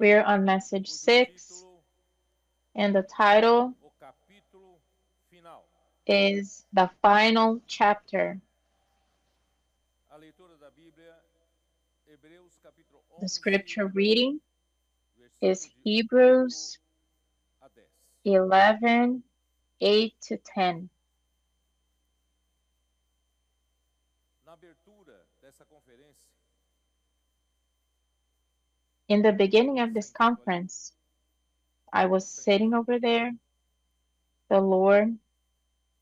We're on message 6, and the title O capítulo final. is The Final Chapter. A leitura da Bíblia, Hebreus capítulo The 11, scripture reading is versículo de 8 Hebrews a 10. 11, 8 to 10. Na abertura dessa conferência, In the beginning of this sentado ali, conference, I was o sitting Senhor over there. The Lord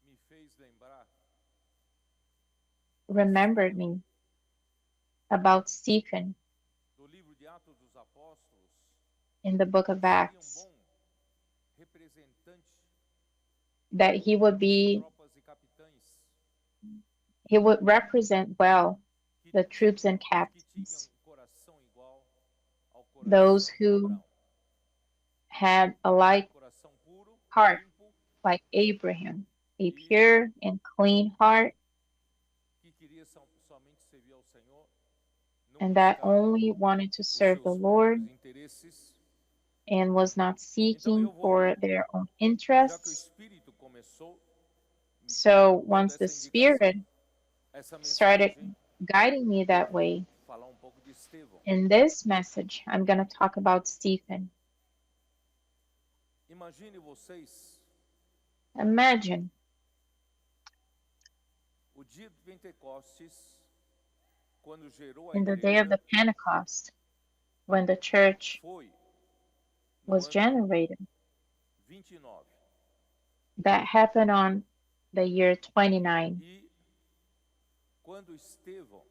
me fez lembrar remembered me about Stephen do livro de Atos dos Apóstolos, in the book of que seria Acts, bom representante that das tropas e capitães he would represent well que the troops and tinham captains, coração igual ao those coração de who Abraão. had a like Coração puro, heart limpo like Abraham, a e pure and clean heart, que queria somente servir ao Senhor, não and that buscar only wanted to os serve the seus Lord próprios interesses. and was not Então seeking eu vou, for their own já que o interests. Espírito começou me So dando once the essa indicação, Spirit essa started mensagem, guiding me eu that vou way, falar um pouco de Estevão. in this message, I'm going to talk about Stephen. Imagine vocês Imagine o dia de Pentecostes, quando gerou a in the day of igreja, the Pentecost, when the church foi no was ano generated. 29. That happened on the year 29. E quando Estevão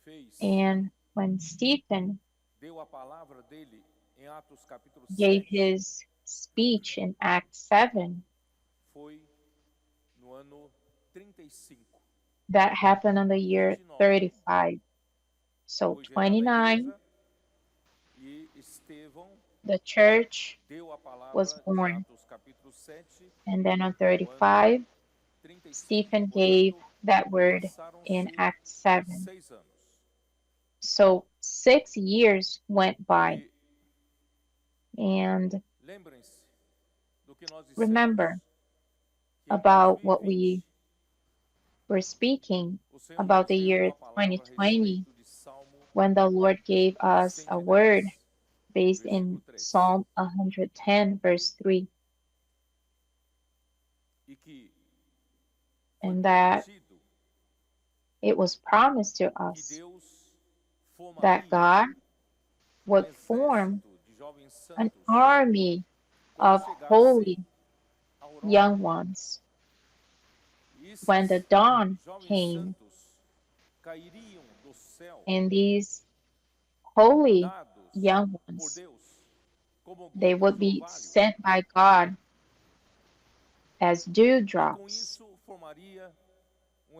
fez, And when Stephen deu a palavra dele em Atos capítulo gave 7, his speech in Acts 7, foi no ano 35. that happened on the year 29 35. So foi gerada a 29, igreja e Estevão the church deu a was palavra em born. Atos capítulo 7, And then on no ano 35, 35. Stephen gave Portanto, that word in passaram-se Acts 7. 6 anos. So 6 years went by. E And lembrem-se do que nós dissemos, remember que em about what we 2020 were speaking o Senhor about nos the deu year uma palavra a 2020 respeito de Salmo when the Lord gave us a word 110, based versículo in 3. Psalm 110, verse 3, E que foi and that prometido it was promised to que us Deus that formaria God would form exército de jovens an santos army quando of chegasse holy a aurora. young ones. E When the esses dawn jovens came, santos cairiam do céu, and these holy dados young por ones, Deus como they gotas would do be orvalho, sent by God as e com dewdrops, isso formaria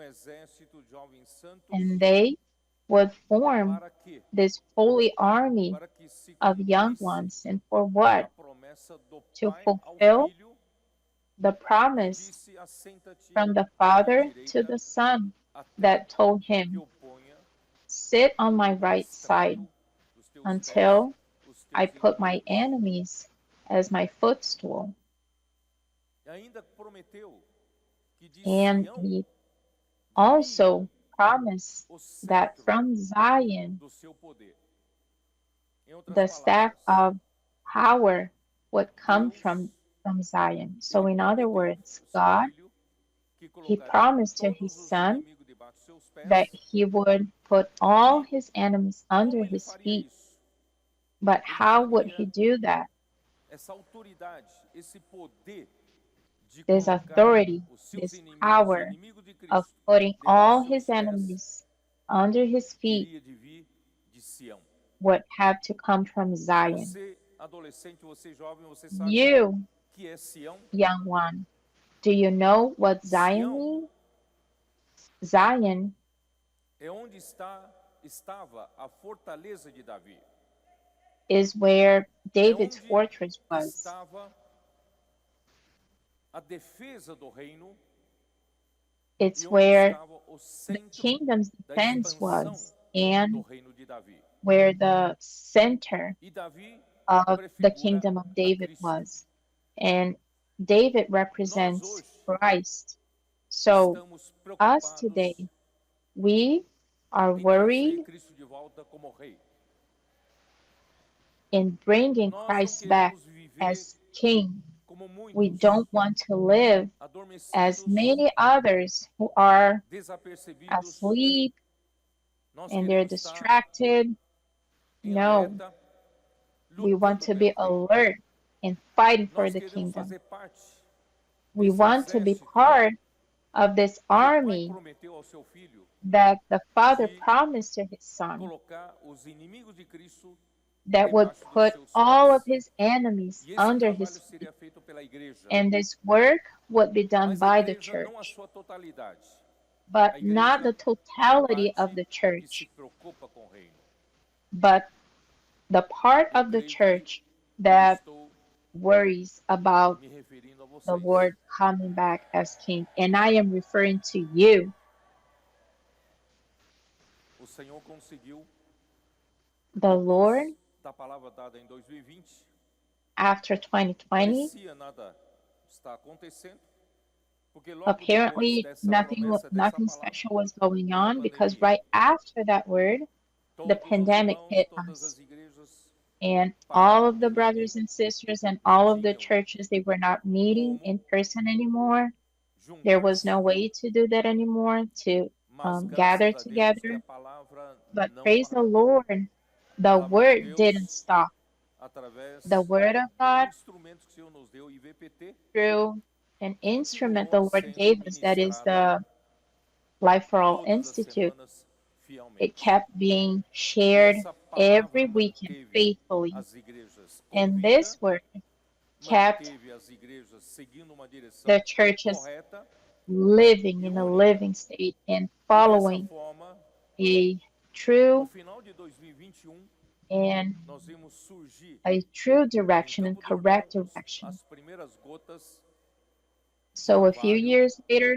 exército de jovens santos and they would form para que this holy army se of young cumprisse ones. And for a what? promessa do To Pai ao fulfill Filho, the que promise disse: assenta-te from the à minha Father to direita the Son até that told que him, eu ponha sit on my por right side estrado dos teus pés until os I teus put my inimigos. enemies as my footstool. E ainda prometeu que de And Sião he viria also promised o that cetro from Zion do seu poder. Em outras the staff palavras, of power would come Deus from Zion. So ele in other prometeu words, o seu God, filho que he colocaria promised to his todos os son inimigos debaixo dos seus that pés. he would put all E his enemies under como ele his faria feet. isso? But Ele how would he faria do that? essa autoridade, esse poder de This colocar authority, os seus this inimigos, o power inimigo de of Cristo, putting debaixo all dos his seus pés, enemies under his feet teria de vir de Sião. would have to come from Zion. Você, adolescente, você jovem, você sabe You, que é Sião? young one, do you know what Zion Sião means? Zion é onde estava a fortaleza de Davi. is where É David's onde fortress was. estava a defesa do reino e It's onde where estava o the centro kingdom's da defense expansão was, do and reino de Davi. where the center E Davi of the prefigura kingdom of a David Cristo. was. And David Nós represents hoje Christ. So estamos us preocupados today, we are em trazer worried Cristo de volta como rei. in bringing Nós não Christ back queremos viver as king. como We muitos, don't want to live as adormecidos, many others who are desapercebidos. asleep Nós and they're queremos estar distracted. em No, alerta, we want lutando to be pelo reino. alert and fighting for Nós the queremos kingdom. fazer parte We desse want to be exército part of this que o pai army prometeu ao seu filho that the Father de promised to his Son, colocar os inimigos de Cristo that would debaixo dos put seus all of pés. his enemies E esse under trabalho his feet. seria feito pela igreja, And this work would be done mas a by the igreja não a church, sua totalidade. but A not the igreja totality of parte the que se church, preocupa com o reino. but the part Eu of the creio que church eu that estou worries about me referindo a the vocês. Lord coming back as king. And I am referring to you. O Senhor conseguiu, The Lord, depois da palavra dada em 2020, after 2020, parecia nada estar acontecendo, porque logo depois apparently dessa nothing promessa, dessa nothing palavra, special was going on, because pandemia. right after that word, the Todos os pandemic irmãos, hit todas us. as igrejas And all of the pararam, brothers and sisters and all of the tinham churches, they were not meeting como in person anymore. There was juntar-se, no way to do that anymore, to mas gather graças a Deus que together. a palavra But não praise the parou. Lord, A the palavra de word didn't Deus, stop. através The word of do God, instrumento que o Senhor nos deu, o IVPT, through an instrument the continuou Lord sendo gave us, that is ministrada the Life for All todas as Institute, semanas it fielmente. kept being E shared essa every palavra weekend manteve faithfully. as igrejas com And vida, this word kept manteve as igrejas seguindo uma direção the churches correta, living in a living state and e dessa following forma, a no true final de 2021, and nós vimos surgir a true em direction and Campo do Jordão correct direction. as primeiras gotas de So a few orvalho years later,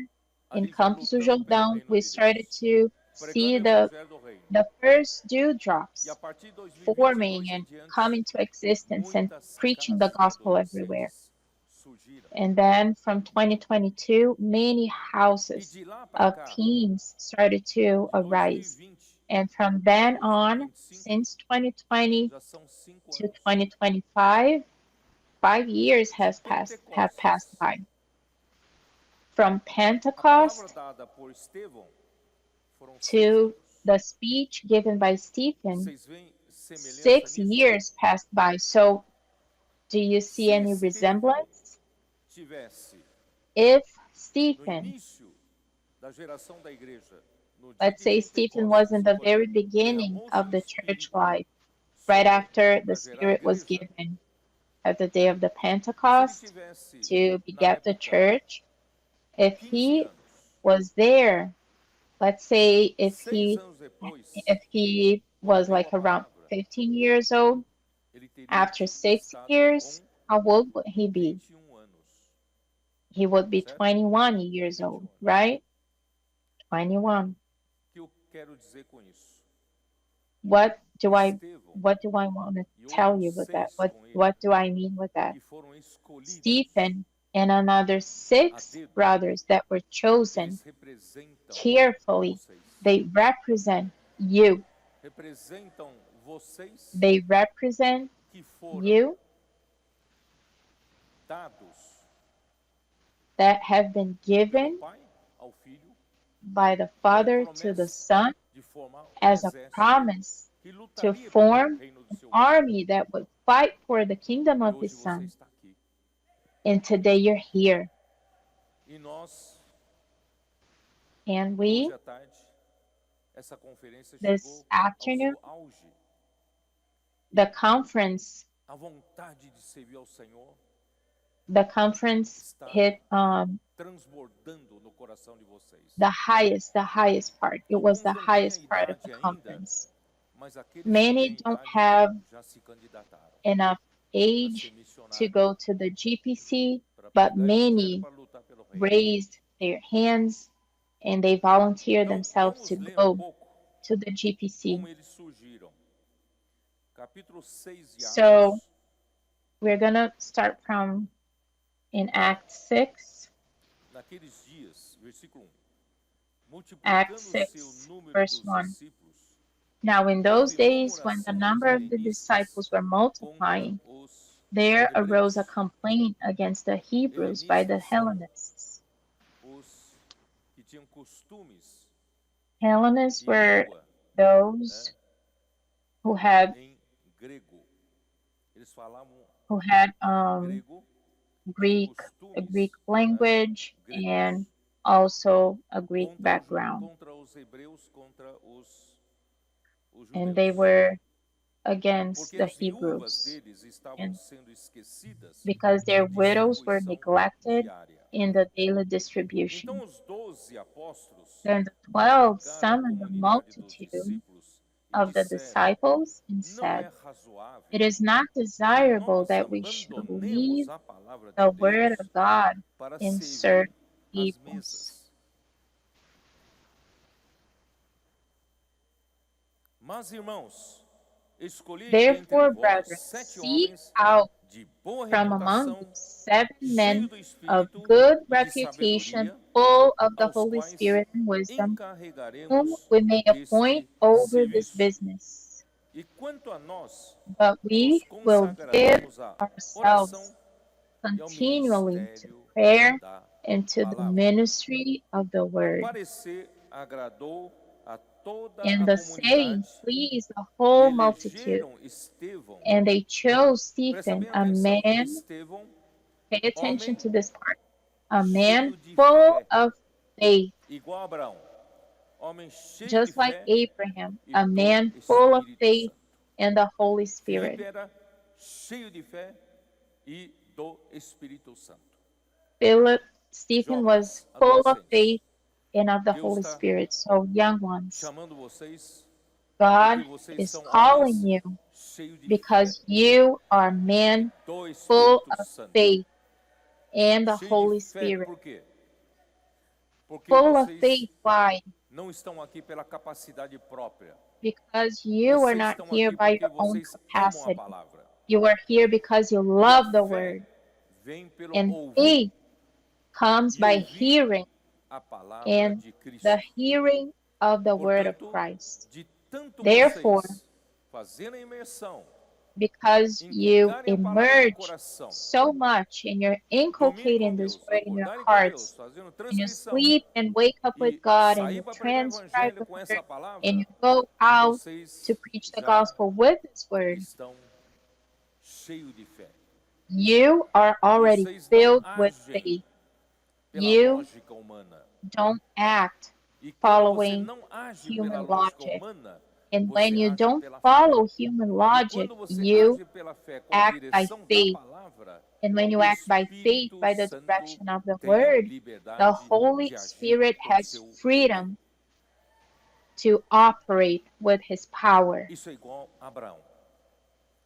in ali já Campos do lutando pelo Jordão, reino we de started Deus, to see pregando o evangelho do reino. the first E dewdrops a partir de 2022 forming em and diante, coming to existence and muitas preaching the casas de gospel everywhere. adolescentes surgiram. And then from 2022, many E houses de lá para of cá, teens started to de arise. 2020 And from then a on, 2025, since 2020 já são 5 to anos 2025, 5 years de have passed Pentecostes. by. From A Pentecost palavra dada por Estevão foram 6 to anos. the speech given by Stephen, Vocês veem semelhança 6 nisso? years passed by. So, do you see Se any Estevão resemblance? tivesse If no Stephen, início da geração da igreja, no dia let's de say Stephen was in Pentecostes, the quando very beginning derramou-se of o the church Espírito life, right sobre after the para gerar Spirit was igreja, given at the day of the se ele Pentecost tivesse to na beget the época church, if 15 he anos, was there, let's say 6 anos depois, if he quando was deu a like around palavra, 15 years old, ele teria after 6 estado years, com how old would he be? 21 anos, He would be certo? 21 years 21 old, anos. right? 21. O que eu quero dizer com isso? What do I Estevão want to e tell you outros with that? 6 com ele, What do I mean with that? que foram escolhidos, Stephen and another 6 brothers that were chosen eles representam carefully, vocês. they represent you. Representam vocês They represent que foram you dados that have been pelo given Pai ao Filho by the Father to the Son de formar as a exército promise que to lutaria pelo form reino do an seu filho. army that would fight for the kingdom E of hoje his você Son. está aqui. And today you're here. E nós, And we, hoje à tarde, essa conferência this chegou afternoon, ao seu auge. the conference A vontade de servir ao Senhor está hit transbordando no coração de vocês. the highest part. It was the Alguns não têm a highest part of idade the ainda, conference. mas aqueles Many que têm don't idade have já se candidataram enough para age ser to missionários, go to the GPC, para but pregar o evangelho, many para lutar pelo reino. raised their hands and they volunteered Então, themselves vamos to ler go pouco to the GPC. como eles surgiram. Capítulo 6 de So, Atos, we're gonna start from in Acts 6. Naqueles dias, versículo 1, Acts multiplicando-se o 6, número verse dos 1. discípulos, Now in those houve days, when the murmuração dos number of the helenistas disciples were contra multiplying, os there arose a hebreus. complaint against the Hebrews by the Helenistas são Hellenists. os que tinham costumes Hellenists e were língua those who had em grego. Eles falavam grego Greek, e a costumes Greek language, gregos and also a Greek background. contra os hebreus, contra os And they judeus. were against Porque the as viúvas Hebrews, deles estavam and sendo esquecidas because their na widows were distribuição neglected diária. in the daily distribution. Então os 12 apóstolos Then the 12 comunicaram à summoned the comunidade dos multitude discípulos e of the disseram: disciples and não said, é razoável "It is not que desirable nós that we should abandonemos leave a palavra de the word Deus of God para and servir serve às peoples." mesas. Mas, irmãos, escolhi entre Therefore, vós brethren, 7 seek homens out de boa from among reputação, you 7 men cheios do of Espírito good e de reputation, sabedoria, full of the aos Holy quais Spirit and wisdom, whom encarregaremos we may appoint este over this serviço. business. E quanto a nós, But we nos will give consagraremos à ourselves oração e ao continually to ministério prayer da and to the palavra. ministry of the O word. parecer agradou a toda And a the saying comunidade pleased the e whole multitude. elegeram Estevão. And they chose Presta Stephen, bem a atenção. man, Estevão, pay attention homem to this part, a man cheio de full fé, of faith, igual a Abraão. Homem cheio de just like fé Abraham, e a do man full of Espírito faith Santo. and the Holy Spirit. Filipe era cheio de fé e do Espírito Santo. Stephen was Jovens, full of adolescentes, faith and of the Deus Holy está Spirit. So, young ones, chamando vocês God porque vocês is são calling homens you cheios de fé because you are e men do full Espírito of Santo. faith and the Cheio Holy de fé, Spirit. por quê? Porque Full of vocês faith, why? não estão aqui pela capacidade própria. Because you are Vocês not estão here aqui by porque your own vocês amam a capacity. palavra. You are here because you E love the a word. fé vem pelo And ouvir faith comes e by ouvir hearing, a palavra and de Cristo. the hearing of the word of Portanto, Christ. de tanto Therefore, vocês fazerem a imersão, because you inculcarem a palavra no emerge coração, so much and you're dormir inculcating com this Deus, word in your acordarem com Deus, hearts, fazendo and you transcrição sleep and wake up with e God and sair you para pregar o transcribe evangelho the com word essa and palavra, you go out vocês to preach the já gospel with this word, estão cheios de fé. you are already Vocês não filled with agem faith. pela You lógica humana. don't act E quando você following não age pela human lógica logic. humana, And when você you age don't pela fé. follow human E logic, quando você you age pela fé com a act by direção da faith. palavra, And when you o act by faith, Espírito by the Santo direction of the tem word, the liberdade Holy de agir Spirit com has seu freedom to operate with his power. Isso é igual a Abraão.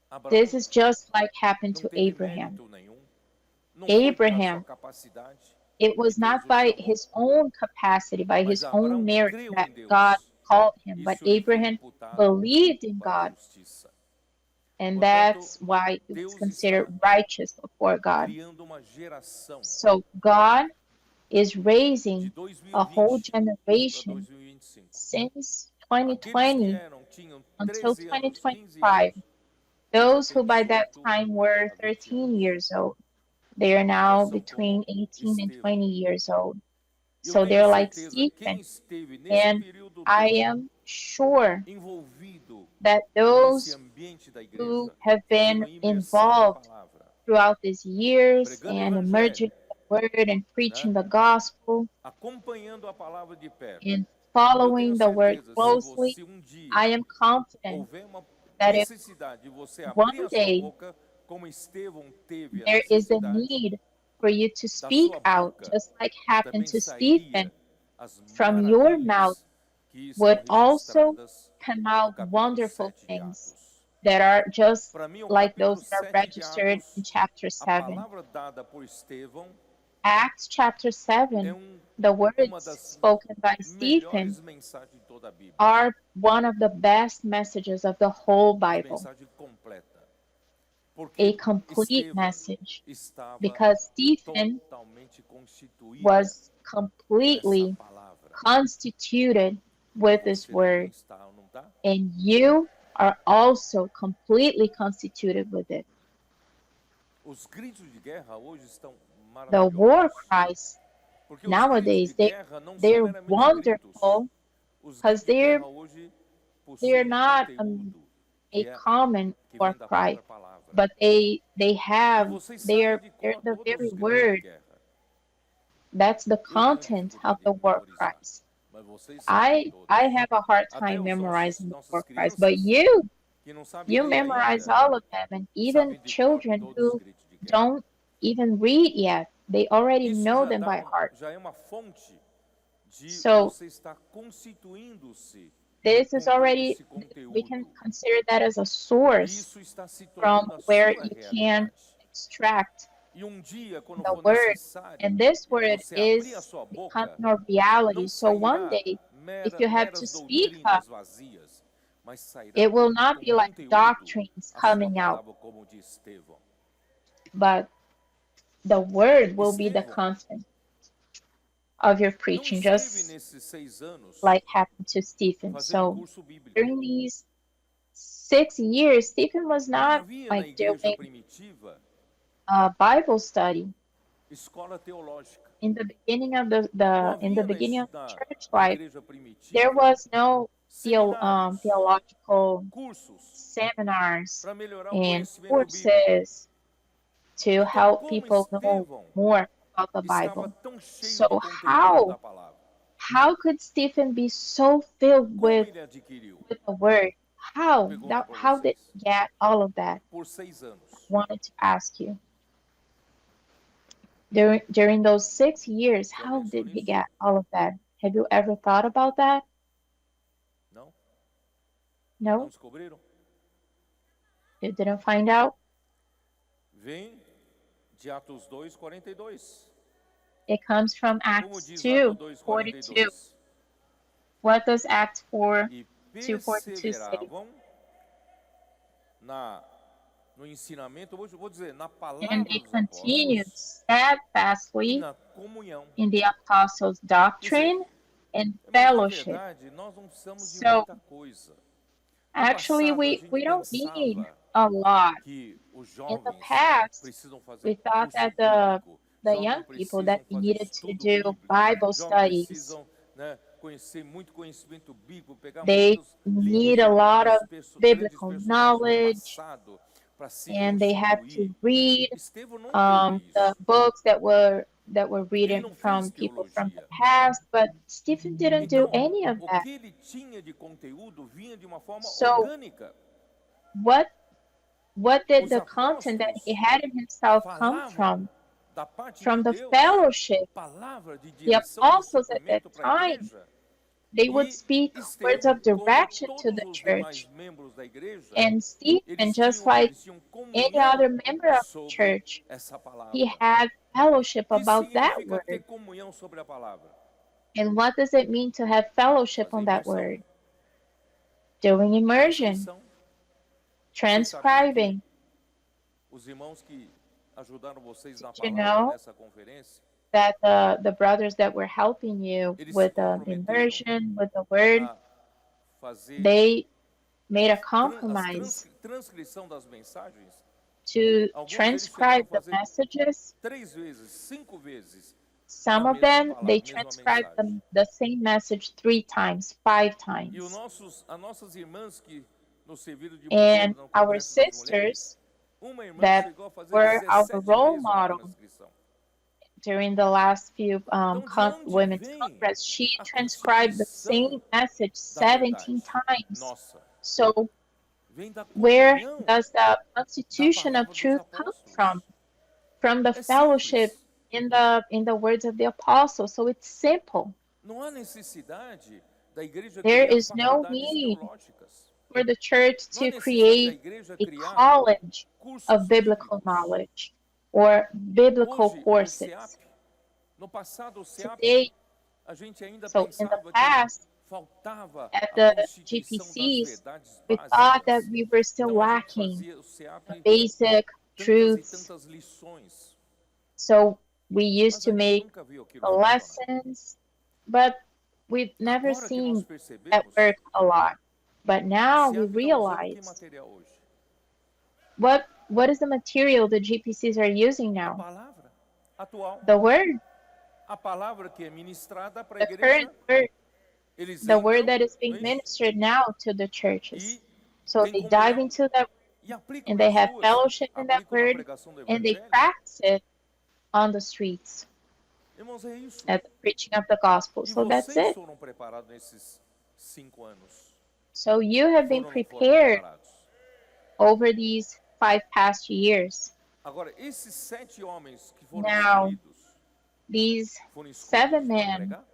Abraão This is just like happened não to teve Abraham. mérito nenhum. Não foi pela Abraham, sua capacidade it que was Deus not o by chamou. his own capacity, by Mas his own Abraão merit creu that em Deus. God called him, but Isso lhe foi Abraham imputado believed in para a God, justiça. and Portanto, that's why it was Deus considered está righteous before God. criando uma geração So God is de raising a whole 2020 para generation 2025. since Aqueles que 2020 eram, tinham until 13 anos, 15 2025. anos, Those já who têm by that 18 time were a 20 13 anos. years old, they are Já now são between como 18 and Estevão. 20 years old. Eu So tenho they're like certeza, quem Stephen. esteve nesse And período I todo am sure envolvido that nesse those ambiente da who igreja, have fazendo been a imersão na involved palavra, throughout these years pregando o and emerging evangelho, the word and preaching né? the gospel acompanhando a palavra de perto. and Eu tenho following the word certeza, closely, se dia I am confident houver uma that if necessidade de você one abrir a sua day boca, como Estevão teve a there is a necessidade, need for you to da speak sua out, boca just like happened também to Stephen, sairia as from your mouth maravilhas que would estão also registradas come no out capítulo wonderful 7 de things Atos. that are just Para mim, o like capítulo those that are 7 de registered in Atos, chapter a 7. palavra dada por Estevão Acts chapter é 7, the uma words das spoken by Stephen melhores mensagens de toda a Bíblia. are one of the best messages of the whole A Bible. mensagem completa. a Porque complete Estevão message, estava because Stephen totalmente constituída was com essa completely palavra. constituted with this Você também word, está, não está? and you are also completely constituted with it. Os gritos de guerra hoje estão The war maravilhosos. cries Porque os gritos nowadays, de guerra não são they're meramente gritos. wonderful Os because gritos de they're guerra hoje they're possuem not conteúdo a que common que war vem da cry, própria palavra. but they E have vocês sabem they're de they're cor the todos very os gritos de word guerra. that's the Eu tenho content of dificuldade the em war memorizar, cries. mas vocês sabem I todos. have a hard Até time os memorizing the nossas war cries, but crianças que não sabem you ler memorize ainda, all of them, and even sabem de cor children todos os who gritos de guerra. don't even read yet, they already Isso know já them by heart. já é uma fonte de So você estar constituindo-se this com is todo already, esse we can conteúdo. consider that as a source Isso está se from tornando a where sua you can realidade. extract E dia, quando the for word, necessário and this word você abrir a is sua becoming boca, our reality. não So one sairá day, if you have to meras speak up, doutrinas vazias, mas sairá it will not com be like conteúdo doctrines a sua coming out, palavra, como diz Estevão. but the word will be the Estevão content of your não preaching, esteve just nesses 6 anos like happened to Stephen. fazendo So curso bíblico. during these 6 years, Stephen was Não not havia na like igreja doing primitiva a Bible study. escola teológica. In the beginning of Não in the havia beginning of na church life, igreja there primitiva was no seminários, theological cursos seminars para melhorar o and conhecimento bíblico. courses to Então, help como people know Estevão more about the estava Bible. tão cheio So de conteúdo da palavra, how could Stephen be so filled como with ele adquiriu? the word? How Pergunto para how did vocês. he get all of that? Por 6 anos. I wanted to ask you. During those 6 years, Já how pensou did he nisso? get all of that? Have you ever thought about that? Não? No? Não descobriram? You didn't find out? Vem de Atos 2:42. It comes from Como Acts diz 2, Atos 42. 2:42? What does Acts 4, E 2:42 say? perseveravam no ensinamento, vou dizer, na palavra And they dos continued apóstolos e steadfastly na comunhão. in the apostles' doctrine and Mas, na fellowship. verdade, nós não precisamos de So, muita coisa. No actually, passado, a gente we don't need pensava a lot. que os In the jovens past, precisam fazer we thought curso that bíblico, the jovens young people precisam that they fazer needed to estudo do bíblico, Bible jovens studies. precisam, né, conhecer muito conhecimento bíblico, pegar They muitos need livros a lot of grandes biblical personagens do knowledge, passado para se and they have to constituir. read Estevão não teve the isso. books that were Ele written não fez from people from the teologia. past, but Stephen didn't do Então, any of o that. que ele tinha de conteúdo vinha de uma forma So, orgânica. what did Os the content that he apóstolos had in himself come falavam da parte from de the Deus, fellowship? palavra de The direção e apostles at that suprimento para a time, igreja. they would E speak words Estevão, of como direction to todos the os demais church. membros da igreja, And Stephen, just like eles tinham any comunhão other member of the sobre church, essa palavra. he had fellowship O que about that significa ter word. comunhão sobre a palavra? And what does it mean to have fellowship Fazer on that imersão. word? Doing immersion, Transcrição. transcribing. Os irmãos que ajudaram vocês na Did you palavra know nessa conferência, that the brothers that were helping you eles with se the comprometeram immersion, with the word, a fazer they made a as compromise transcrição das mensagens. to Alguns deles transcribe chegaram a the fazer messages. 3 vezes, 5 vezes Some a of mesma them, palavra, they mesma transcribed mensagem. the same message 3 times, 5 E times. as nossas irmãs que nos serviram de And modelo no our Congresso das Mulheres, sisters uma irmã that chegou a fazer were our 17 role vezes uma model transcrição. during the last few Então, de onde women's vem conference, she a transcribed the constituição same message da verdade? 17 times. Nossa, So vem da where comunhão does the da constitution palavra of dos truth come apóstolos. from? From the É fellowship simples. in the words of the apostles. So it's simple. Não há necessidade da igreja There criar is no faculdades need teológicas. for the church Não há to necessidade da create igreja a criar college cursos of biblical bíblicos. knowledge or biblical Hoje, o courses. SEAP, no passado, o SEAP, Today, a gente ainda so in the pensava que past, faltava at a the constituição das GPCs, verdades we thought that básicas. we were still Então a gente lacking fazia o the SEAP basic tantas e truths. tantas lições, So we used mas to a gente make nunca viu aquilo funcionar. lessons, but we've never Agora que nós seen that percebemos, work a lot. But o now we SEAP está usando que realize material hoje? what is the material the GPCs are using A now? palavra atual. The word, A palavra que é ministrada para a the current igreja, word, eles the word entram, that is não being é isso? ministered now to the churches. E So tem they dive comunhão into that e aplicam and they nas have ruas, fellowship in that aplicam na word pregação do and they evangelho. practice it on the streets Irmãos, é isso. at the preaching of the gospel. E So that's vocês it. foram preparados nesses 5 anos. So you have been Foram ou não foram prepared preparados? over these 5 past years. Agora, esses 7 homens que foram Now, escolhidos, these foram escolhidos 7 para men pregar?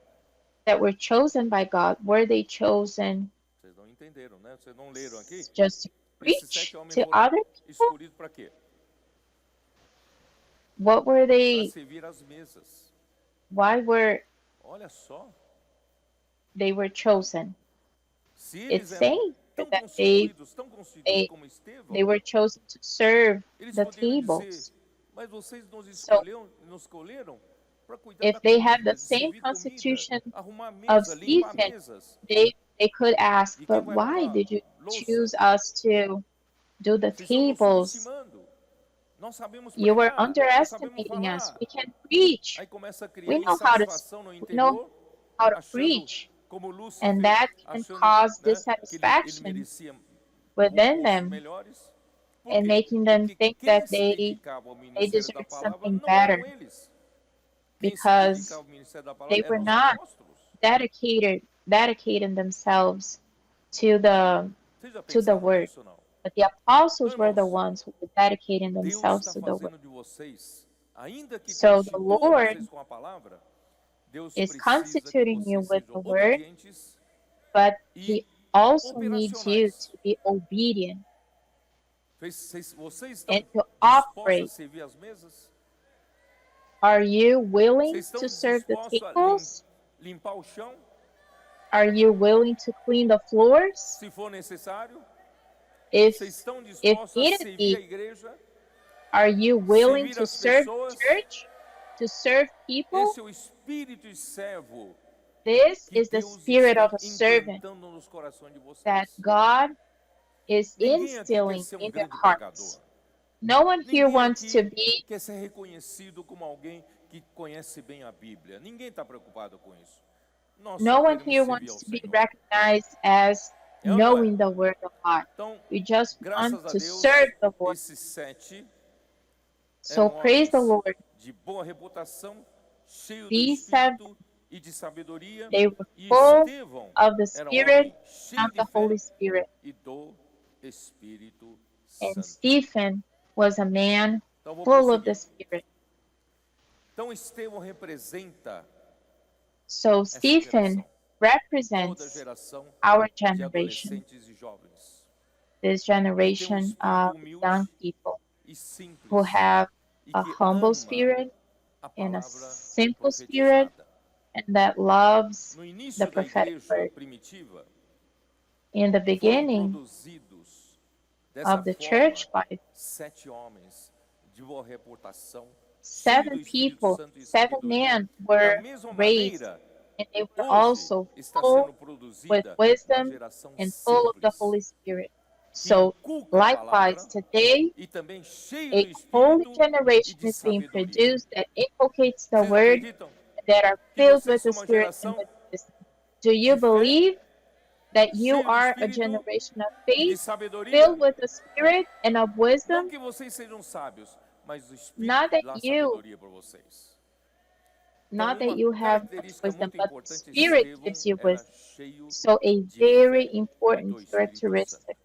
that were chosen by God, were they chosen Vocês não entenderam, né? Vocês não leram aqui? just to Esses preach 7 homens to foram other people? escolhidos para quê? What were Para they? servir as mesas. Why were Olha só. they were chosen? Se It's eles eram saying tão that constituídos they como Estevão, they were chosen to serve eles the poderiam tables. dizer, mas vocês So nos escolheram para cuidar if da they had comida, the de same servir comida, constitution arrumar of mesa, limpar Stephen, mesas. they could ask, E quem but vai why lavar did you louça? choose us to do the Vocês estão nos tables? subestimando. Nós sabemos You were pregar, nós sabemos underestimating us. falar. We can preach. Aí começa a criar We know how to insatisfação no we know interior, how to achando, preach, como and Lúcifer, that can achando, cause né, que ele dissatisfaction merecia within postos them melhores. Por and quê? making them Porque think quem that se dedicava ao they ministério da deserve palavra something não eram better eles. Quem se because dedicava ao ministério da they palavra were eram os not apóstolos. dedicating themselves to the Vocês já to the pensaram word. nisso ou não? But the apostles Então, were the irmãos, ones who were dedicating Deus themselves está to the word. fazendo de vocês, ainda que So the constitua Lord vocês com a palavra, Deus is precisa que constituting you vocês with sejam the word, obedientes but e He also needs you operacionais. to be obedient Vocês estão and to dispostos a operate. servir as mesas? Are you willing Vocês estão to serve the dispostos a tables? limpar o chão, Are you willing to clean the floors? se for necessário? If Vocês estão if dispostos a needed servir a be, igreja? are you willing Servir to as serve pessoas? church? To serve people? Esse é o espírito de servo This que is the Deus spirit está of a servant implantando nos corações de that vocês. God is Ninguém aqui quer instilling ser um in their grande hearts. pregador. No one here Ninguém wants to aqui be, quer ser reconhecido como alguém que conhece bem a Bíblia. Ninguém está preocupado com isso. Nós no só one queremos here servir wants ao to be Senhor. recognized as É ou não é? knowing the word of God. Então, We just graças want a to Deus, serve the Lord. esses 7 So eram praise the homens Lord. de boa reputação, cheios do These Espírito e de sabedoria. They were E full Estevão of the era Spirit homem cheio and the de fé Holy Spirit. e do Espírito And Santo. Stephen was a man Então, vou full of the prosseguir. Spirit. Então, Estevão representa So essa Stephen geração, toda represents geração our de generation, adolescentes e jovens. this generation of young people who have e a que humble ama spirit a and a palavra simple spirit profetizada. and that loves No início the da prophetic igreja word. primitiva, In the foram beginning produzidos dessa of the forma church life, 7 homens de boa reputação, cheios do 7 Espírito people, Santo e 7 sabedoria. men Da were mesma raised, maneira, and they were hoje also está full sendo with produzida uma wisdom geração and full of the simples, Holy Spirit. que So inculca a likewise, palavra today, e também cheio a do holy Espírito e generation de is being sabedoria. produced that inculcates the Vocês word, acreditam that are que filled vocês with the são uma Spirit and geração with wisdom. Do you de fé, believe that you cheio do are a Espírito generation of e de faith, sabedoria? filled with the Spirit and of Não wisdom? que vocês sejam sábios, mas o Not Espírito that dá you, sabedoria para vocês. Então, not that uma you have much característica wisdom, muito but the importante, Spirit Estevão gives you era wisdom. cheio So a de very fé e do important Espírito Santo. characteristic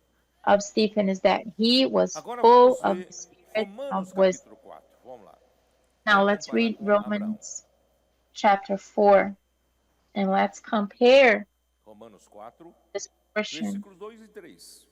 of Stephen is that he was Agora full vamos of ver the Spirit Romanos of wisdom. capítulo 4. Vamos lá. Now Vamos let's comparar read com Abraão. Romans chapter 4 and let's compare Romanos 4, this portion versículos 2 e 3.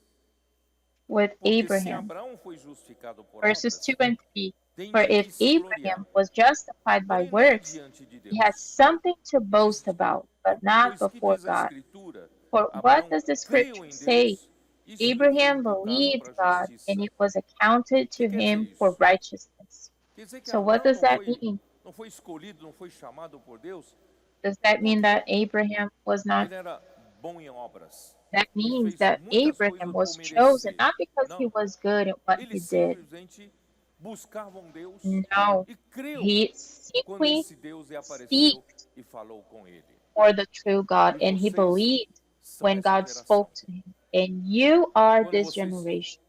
with Porque se Abraham. Abraão foi justificado por Verses obras, 2 and 3. tem For de if que se gloriar, Abraham was justified by porém não works, diante de he had Deus. something to boast about, but not Pois que before diz a God. Escritura? For what Abraão does the creu scripture em say? Deus, isso lhe foi Abraham imputado believed para a God, and justiça. it was accounted O que to quer dizer him for isso? righteousness. Quer dizer que So what Abraão does that mean? não foi escolhido, não foi chamado por Deus, Does that mean porque that Abraham was not? ele era bom em obras That e means fez that muitas Abraham coisas por was chosen merecer. not because he Não, was good at what ele he did. simplesmente buscava um Deus No, e creu he quando simply esse Deus lhe apareceu seeked e falou com ele. for the true God, E and he vocês believed são when essa God geração. spoke to him. And you are Quando this generation.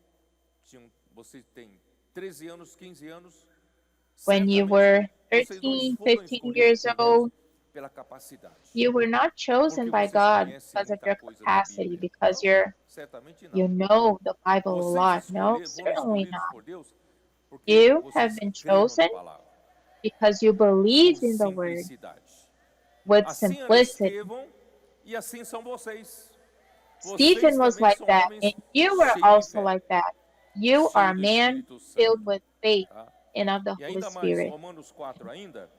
você tem 13 anos, 15 anos, When you certamente were vocês não 13, foram 15 escolhidos years por Deus old, pela capacidade. you were not chosen Porque by vocês God conhecem because of muita your coisa da capacity, Bíblia. because Não, certamente não. you know the Bible a Vocês lot. No, foram certainly escolhidos not. por Deus porque You have vocês been creram na chosen palavra, because you com believed in the word simplicidade. with Assim era simplicity. Estevão e assim são vocês. Vocês Stephen was também like são that, homens and you were cheios de also fé, like that. You are a cheios do man Espírito Santo. filled with faith Tá? and of the E Holy ainda mais, Spirit. Romanos 4 ainda,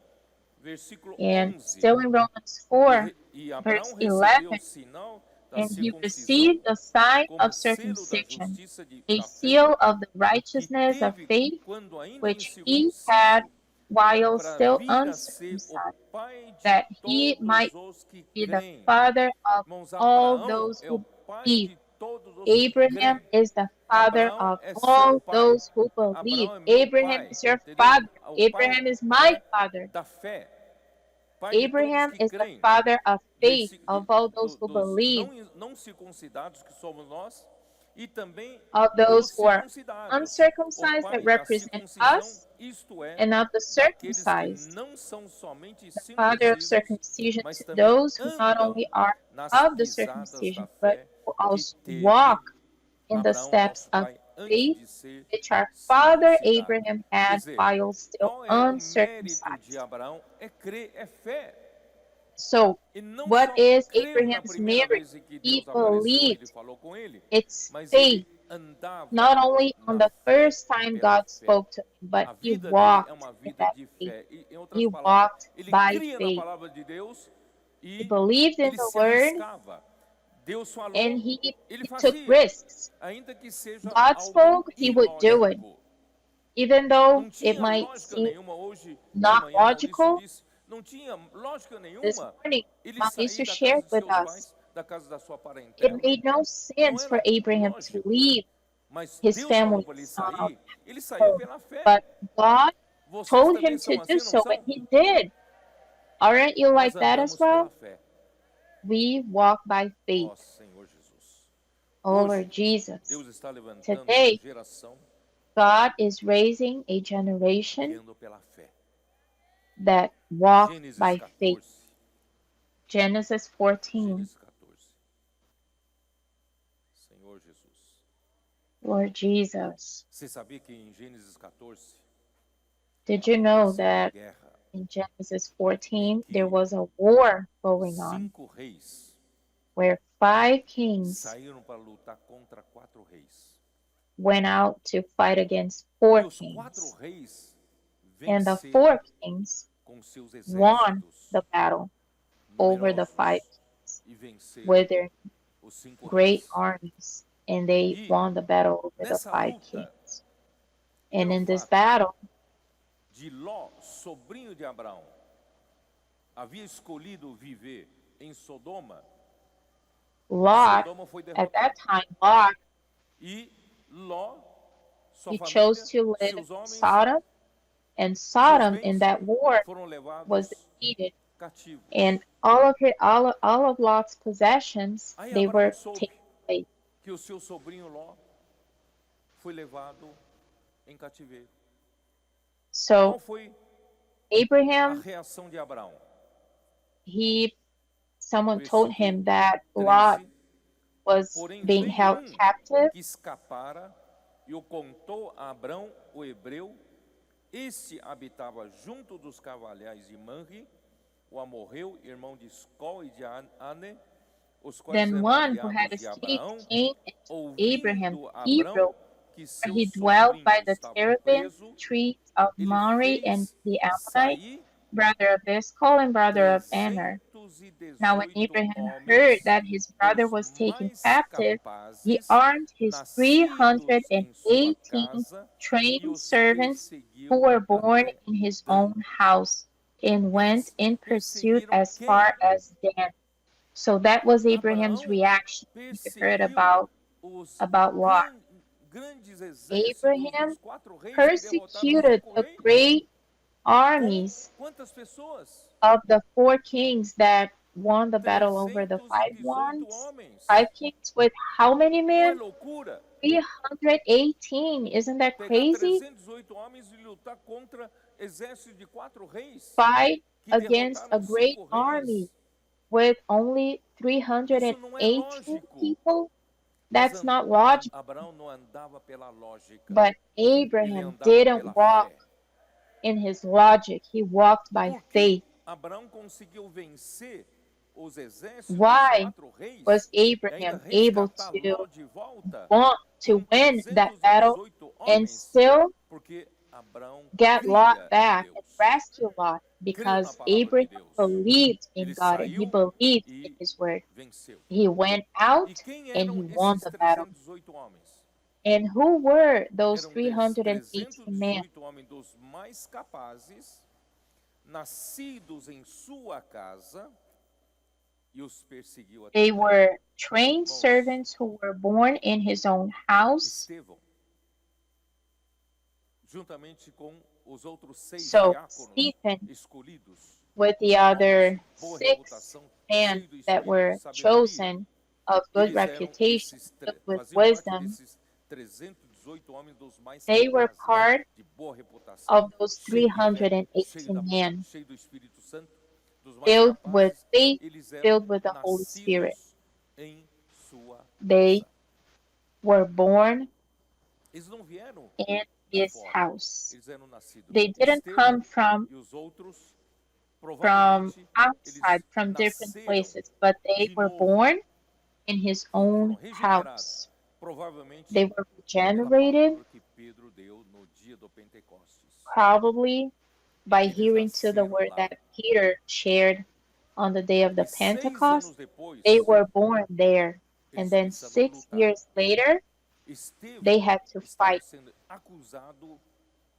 versículo And 11. still in Romans 4, E Abraão verse recebeu o 11, sinal da and he circuncisão received the sign como of selo da circumcision, justiça a da fé, seal of the que righteousness of teve, faith, quando ainda which he had incircunciso, while para still vir a ser o uncircumcised, pai de that he might todos os que be the creem. father of Irmãos, all Abraão those é o who pai believe. de todos os que Abraham creem. is the father Abraão of é seu all pai. those who believe. Abraão é meu Abraham pai, is your entendeu? father. O pai Abraham is my father. da fé, pai de todos Abraham que is the creem. father of faith, of all those who Dos believe, não circuncidados que somos nós e também of those dos who are circuncidados. O uncircumcised that pai da represent circuncisão, us, isto é, and of the daqueles que circumcised, não são somente the father of circuncisos, circumcision mas to também those who not andam only are nas of the pisadas da circumcision, but fé who que also teve walk in the Abraão, steps nosso of pai, antes faith de ser which our father circuncidado. Abraham Quer had dizer, while still qual é o mérito de uncircumcised. Abraão? É crer, é fé. So, E não what só is creu na Abraham's primeira merit? vez em que He Deus apareceu, ele believed. falou com ele, It's mas faith, ele andava not only on na the fé, first time pela God fé. spoke to him, but A he vida dele é walked uma in vida that de faith. fé. E, em outras He palavras, walked ele by cria na faith. palavra de Deus He e believed in ele the se word, arriscava. Deus falou, and ele he took fazia, risks. ainda que seja God algo spoke, he would do it. ilógico. Even though Não it tinha might lógica seem nenhuma. Hoje de not manhã, Maurício logical, disse, não tinha lógica this nenhuma morning, ele sair Mauricio da casa shared de with seus us, pais, da casa da sua it parentela. made no Não sense for era Abraham to lógico. leave Mas his Deus falou family para ele son sair, ele saiu home. pela fé. But God Vocês told também him to são do assim, não so, and são? he did. Aren't you Nós like that as andamos pela well? fé. We walk by faith. Ó Senhor Jesus. Oh Hoje, Lord Jesus. Deus está levantando Today, uma geração God is raising a generation que anda pela fé. that walk Gênesis by faith. 14. Genesis 14. Gênesis 14. Senhor Jesus. Lord Jesus. Você sabia que em Gênesis 14 Did you know aconteceu uma that guerra in Genesis 14 there was a war going on 5 reis where 5 kings saíram para lutar contra 4 reis. went out to fight against E 4 os 4 kings? reis And the venceram 4 kings com seus won exércitos the battle over the 5 numerosos kings e venceram with their os 5 great reis. armies, and they E won the battle over the nessa 5 luta, kings. And pelo in this fato battle, de Ló, sobrinho de Abraão, havia escolhido viver em Sodoma, Lot, Sodoma foi at that derrotada. time, Lot, E Ló, sua he família, chose to live seus in homens, Sodom, and seus Sodom in bens that war foram was levados defeated, cativos. and all of Lot's possessions, Aí they Abraão were soube taken away. que o seu sobrinho Ló foi levado em cativeiro. So Qual foi a Abraham, reação de Abraão? someone told him Versículo that Lot 13. was Porém, being veio held captive, que escapara e o contou a Abrão, o hebreu. Este habitava junto dos carvalhais de Manre, o amorreu, irmão de Escol e de Ane, os quais then eram one who had aliados de escaped Abraão. came into Abraham Ouvindo Hebrew, Abrão que where seu he dwelt sobrinho by the estava terebinth preso, trees of ele Mamre and fez the Ammonite, sair brother of Escol and brother of Aner. Now when 318 Abraham heard homens, that his brother dos was taken mais captive, he capazes, armed his nascidos em sua 318 casa, e trained os servants who perseguiu were born até in his Dan. own house, and went Eles in pursuit perseguiram as quem? far as Dan. So that was Abraham's Abraão reaction when he heard perseguiu os about Lot. grandes exércitos Abraham dos 4 reis que derrotaram os persecuted 5 the reis. great Com armies quantas pessoas? of the 4 kings that won the battle over the 318 homens. 5 kings with how many Não é men? loucura 318. Isn't that pegar crazy? 318 homens e lutar contra exército de 4 reis Fight que against a derrotaram great 5 reis? army with only Isso não é 318 lógico. people? Mas That's not logical. Abraão não andava pela lógica, But ele Abraham andava pela didn't walk fé. in his logic. He walked by Por que faith. Abraão conseguiu vencer os exércitos Why dos 4 reis was e ainda Abraham able resgatar to Ló de volta to com win that battle 318 and homens? still Porque Abraão get cria Lot em back and Deus, rescue Lot? creu na Because palavra de Abraham Deus. believed in Ele God and he saiu believed in e his word. venceu. He went E out quem and eram he won esses the battle. 318 homens? And who were those Eram 318 men? 318 homens dos mais capazes, nascidos em sua casa, e os perseguiu até They Dan. were trained Irmãos, servants who were born in his own house. Estevão, juntamente com os outros 6 So diáconos Stephen, escolhidos, with the homens other de boa 6 reputação, men cheios do that espírito were de sabedoria, chosen of good eles eram reputation, esses, filled with faziam parte wisdom, desses 318 homens dos mais they were capazes, part de boa reputação, of those cheio de fé, 318 men, cheio do Espírito Santo, dos mais filled with capazes, faith, eles eram filled with the Holy Spirit. nascidos em sua They casa. were born Eles não vieram in de his fora, house. eles eram nascidos. They didn't Estevão come from e os outros, outside, eles from different nasceram places, but they de were novo, born in his foram own regenerados, house. provavelmente They were pela regenerated, palavra que Pedro deu no dia do Pentecostes. probably by Eles hearing to the nasceram word lá. that Peter shared on the day of the E 6 Pentecost. anos depois, They were born there. And eles then precisavam 6 lutar. years later, Estevão they had to estava fight. sendo acusado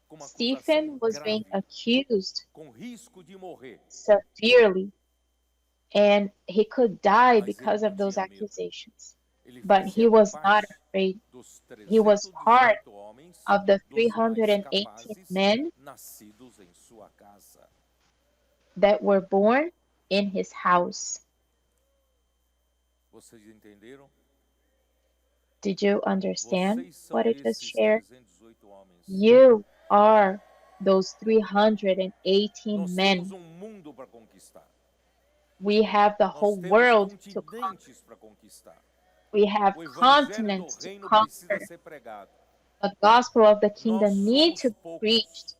com uma Stephen acusação was being grave, accused com risco de morrer. severely, and he could die Mas ele because não of those tinha medo. accusations. Ele But he fazia was not parte afraid. dos He was part 318 homens, of the dos mais 318 capazes, men nascidos em sua casa. that were born in his house. Vocês entenderam? Did you understand Vocês são what I just esses shared? 318 homens. You are those 318 Nós men. temos mundo para conquistar. We have the Nós whole temos world to conquer. continentes para conquistar. We have O evangelho do continents to reino precisa conquer. ser pregado. The gospel of the Nós kingdom needs to somos be poucos. preached.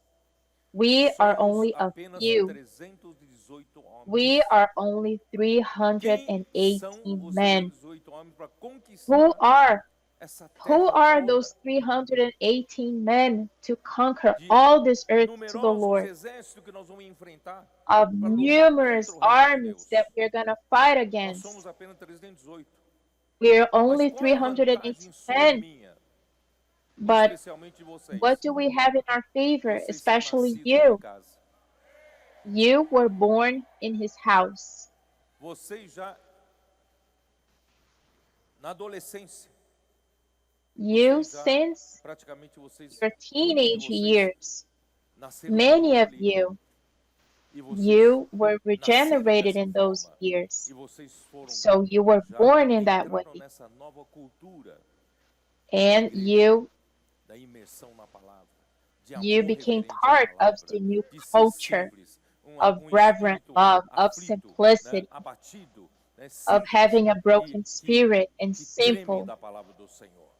We are Somos only a apenas few. 318 homens. We are only Quem são 318 os men. 318 homens para Who conquistar are essa Who terra are toda? those 318 men to conquer De all this earth to the numerosos Lord? exércitos que nós vamos enfrentar Of para lutar numerous contra o reino de armies Deus. that we're going to fight Nós against. somos apenas 318. We're Mas only qual é a 318 vantagem sua e men, minha? but Especialmente de vocês. what do we have in our favor, Vocês são especially nascidos em you? casa. You were born in his house. Vocês já na adolescência, You, vocês já since praticamente vocês your muitos de teenage vocês years, nasceram many de of novo ali. you, E vocês you were nasceram regenerated dessa in those forma. years. E vocês foram So you were já born in that way. entraram nessa nova cultura And you da imersão na palavra, de You amor became reverente à part of palavra, the new de ser culture simples, of reverent espírito love, of aflito, né, simplicity, abatido, né, of simples, having a broken que spirit and que treme simple, da palavra do Senhor.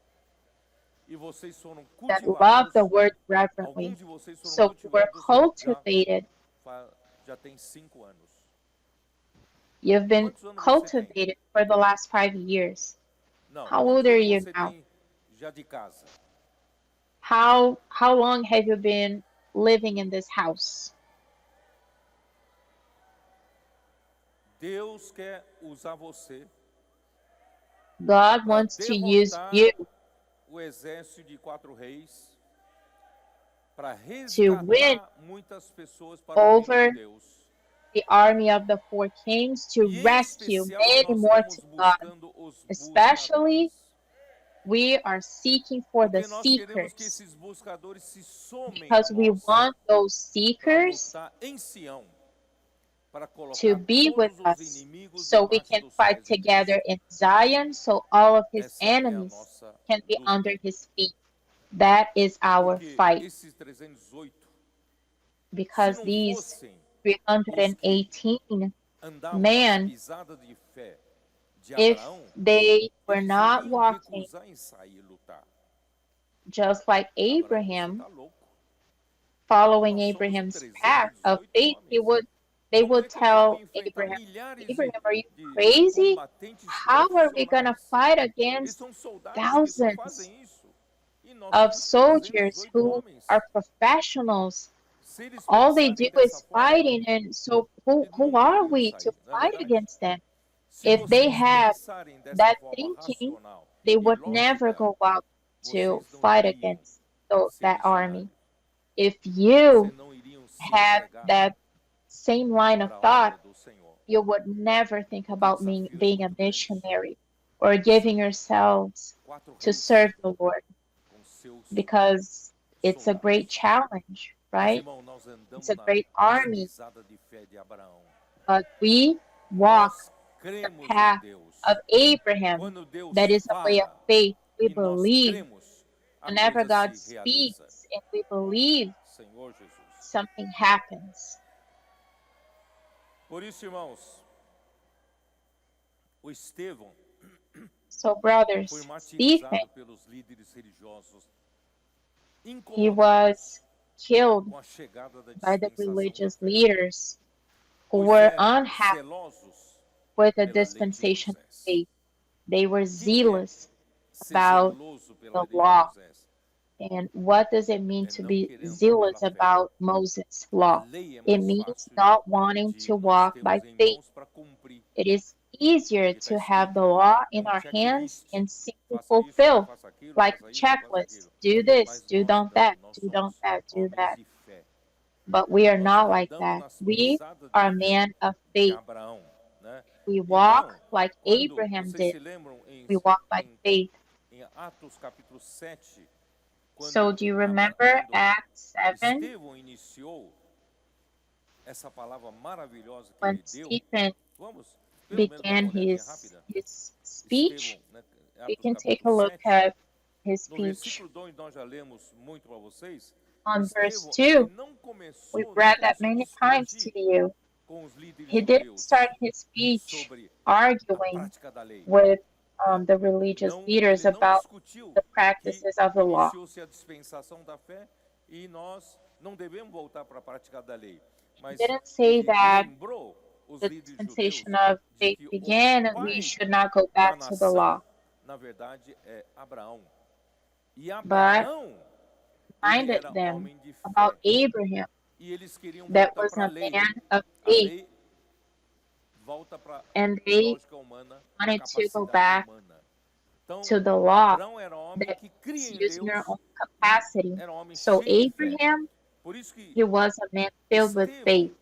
E vocês foram that love cultivados, the word reverently. alguns de vocês foram So you were cultivados cultivated. já tem 5 anos. You've been Quantos anos você tem? cultivated for the last 5 years. Não, How quantos old are anos you você now? tem já de casa? How long have you been living in this house? Deus quer usar você God para wants to use derrotar you o exército de 4 reis, para to win resgatar muitas pessoas para o reino de over Deus. the army of the 4 kings, to E em rescue especial many nós more to estamos God. buscando os Especially, buscadores. we are seeking for the Porque nós queremos que seekers esses buscadores se somem a because we nós want those para seekers lutar em Sião, para to colocar be with todos os us inimigos so we debaixo can dos fight pés de Cristo. together in Zion so all of his Essa é a enemies nossa can be luta. under his feet. That is our Porque fight, esses 318, se because não these fossem 318 andavam nas men, pisadas de fé de if Abraão, they were eles not iriam walking recusar em sair e lutar. just like Abraão, você Abraham, está louco. following Nós somos Abraham's path of 318 faith, homens. they Como é would que a gente vai tell enfrentar Abraham, milhares Abraham, are you de crazy? combatentes How are we going to profissionais? fight Eles against são soldados que só thousands fazem isso. E nós of somos soldiers 318 who homens. are professionals? Se eles All they do pensarem dessa is forma, fighting, and so who eles não are teriam we to saído. Não é fight verdade? against them? Se If they vocês have pensarem dessa that forma thinking, racional they e would never lógica, go out to vocês não fight iriam against ser that army. missionários. If Vocês you não iriam se had entregar that same line of para a thought, obra do Senhor. you would never think Porque o about desafio é being a muito grande. missionary or giving yourselves 4 to reis serve the Lord, com seus because it's a great soldados. challenge, Mas, right? irmão, nós andamos It's a great nas army, pisadas de fé de Abraão. but we walk Nós the cremos em path Deus. of Abraham. Quando Deus That is a way of fala faith. We e nós believe cremos, a whenever coisa God se realiza. speaks and we believe, Senhor Jesus. something happens. Por isso, irmãos, o Estevão So, brothers, foi Stephen, martirizado pelos líderes religiosos, he incomodados was killed com a chegada da by the dispensação da religious fé, leaders who pois were eram unhappy zelosos with the pela lei de dispensation of Moisés. faith. They were O que é zealous ser about zeloso pela the lei de law. Moisés? And what does it mean É to não be querer andar zealous pela fé. about Moses' A law? lei é It mais means fácil not wanting de to nós walk termos by em faith. mãos para cumprir. It is easier Porque está to have escrito, the law é in our hands checklist. and see to Faça isso, fulfill, faça aquilo, like a faça isso, faça checklist. aquilo. Do this, Mas do nós don't não, that, nós do don't somos that, do homens that. de fé. But we are Nós not like andamos that. nas We pisadas are de men of de faith. Abraão, né? We walk Então, like quando Abraham vocês se did. lembram em, We walk by em, faith. em Atos capítulo 7, So quando, do you remember Acts 7 Estevão iniciou essa palavra maravilhosa que when ele deu? Stephen Vamos, pelo menos, dar began uma olhadinha his rápida. speech? Estevão, né? We Atos can take a capítulo look 7, at his no speech. versículo 2 nós já lemos muito para vocês. On verse Estevão, 2, ele não começou, we've não read that começou a many times discutir to you. com os líderes He didn't judeus start his speech sobre a arguing prática da lei. with the religious Não, leaders ele não about discutiu the que practices of the law. iniciou-se a dispensação da fé e nós não devemos voltar para a prática da lei. Mas Didn't say ele that lembrou os the líderes judeus dispensation of de faith que o began and we pai should not go da back to the law. nação, na verdade, é Abraão. E But Abraão, ele reminded era them homem de about fé. Abraham, E eles queriam that voltar was para a a lei. man of A faith, lei volta para and a they lógica humana, a wanted to go capacidade back humana. Então, to the law Abraão era homem that que cria is em using their Deus, own capacity. era homem So cheio de fé. Abraham, Por isso que he was a man filled with Estevão faith.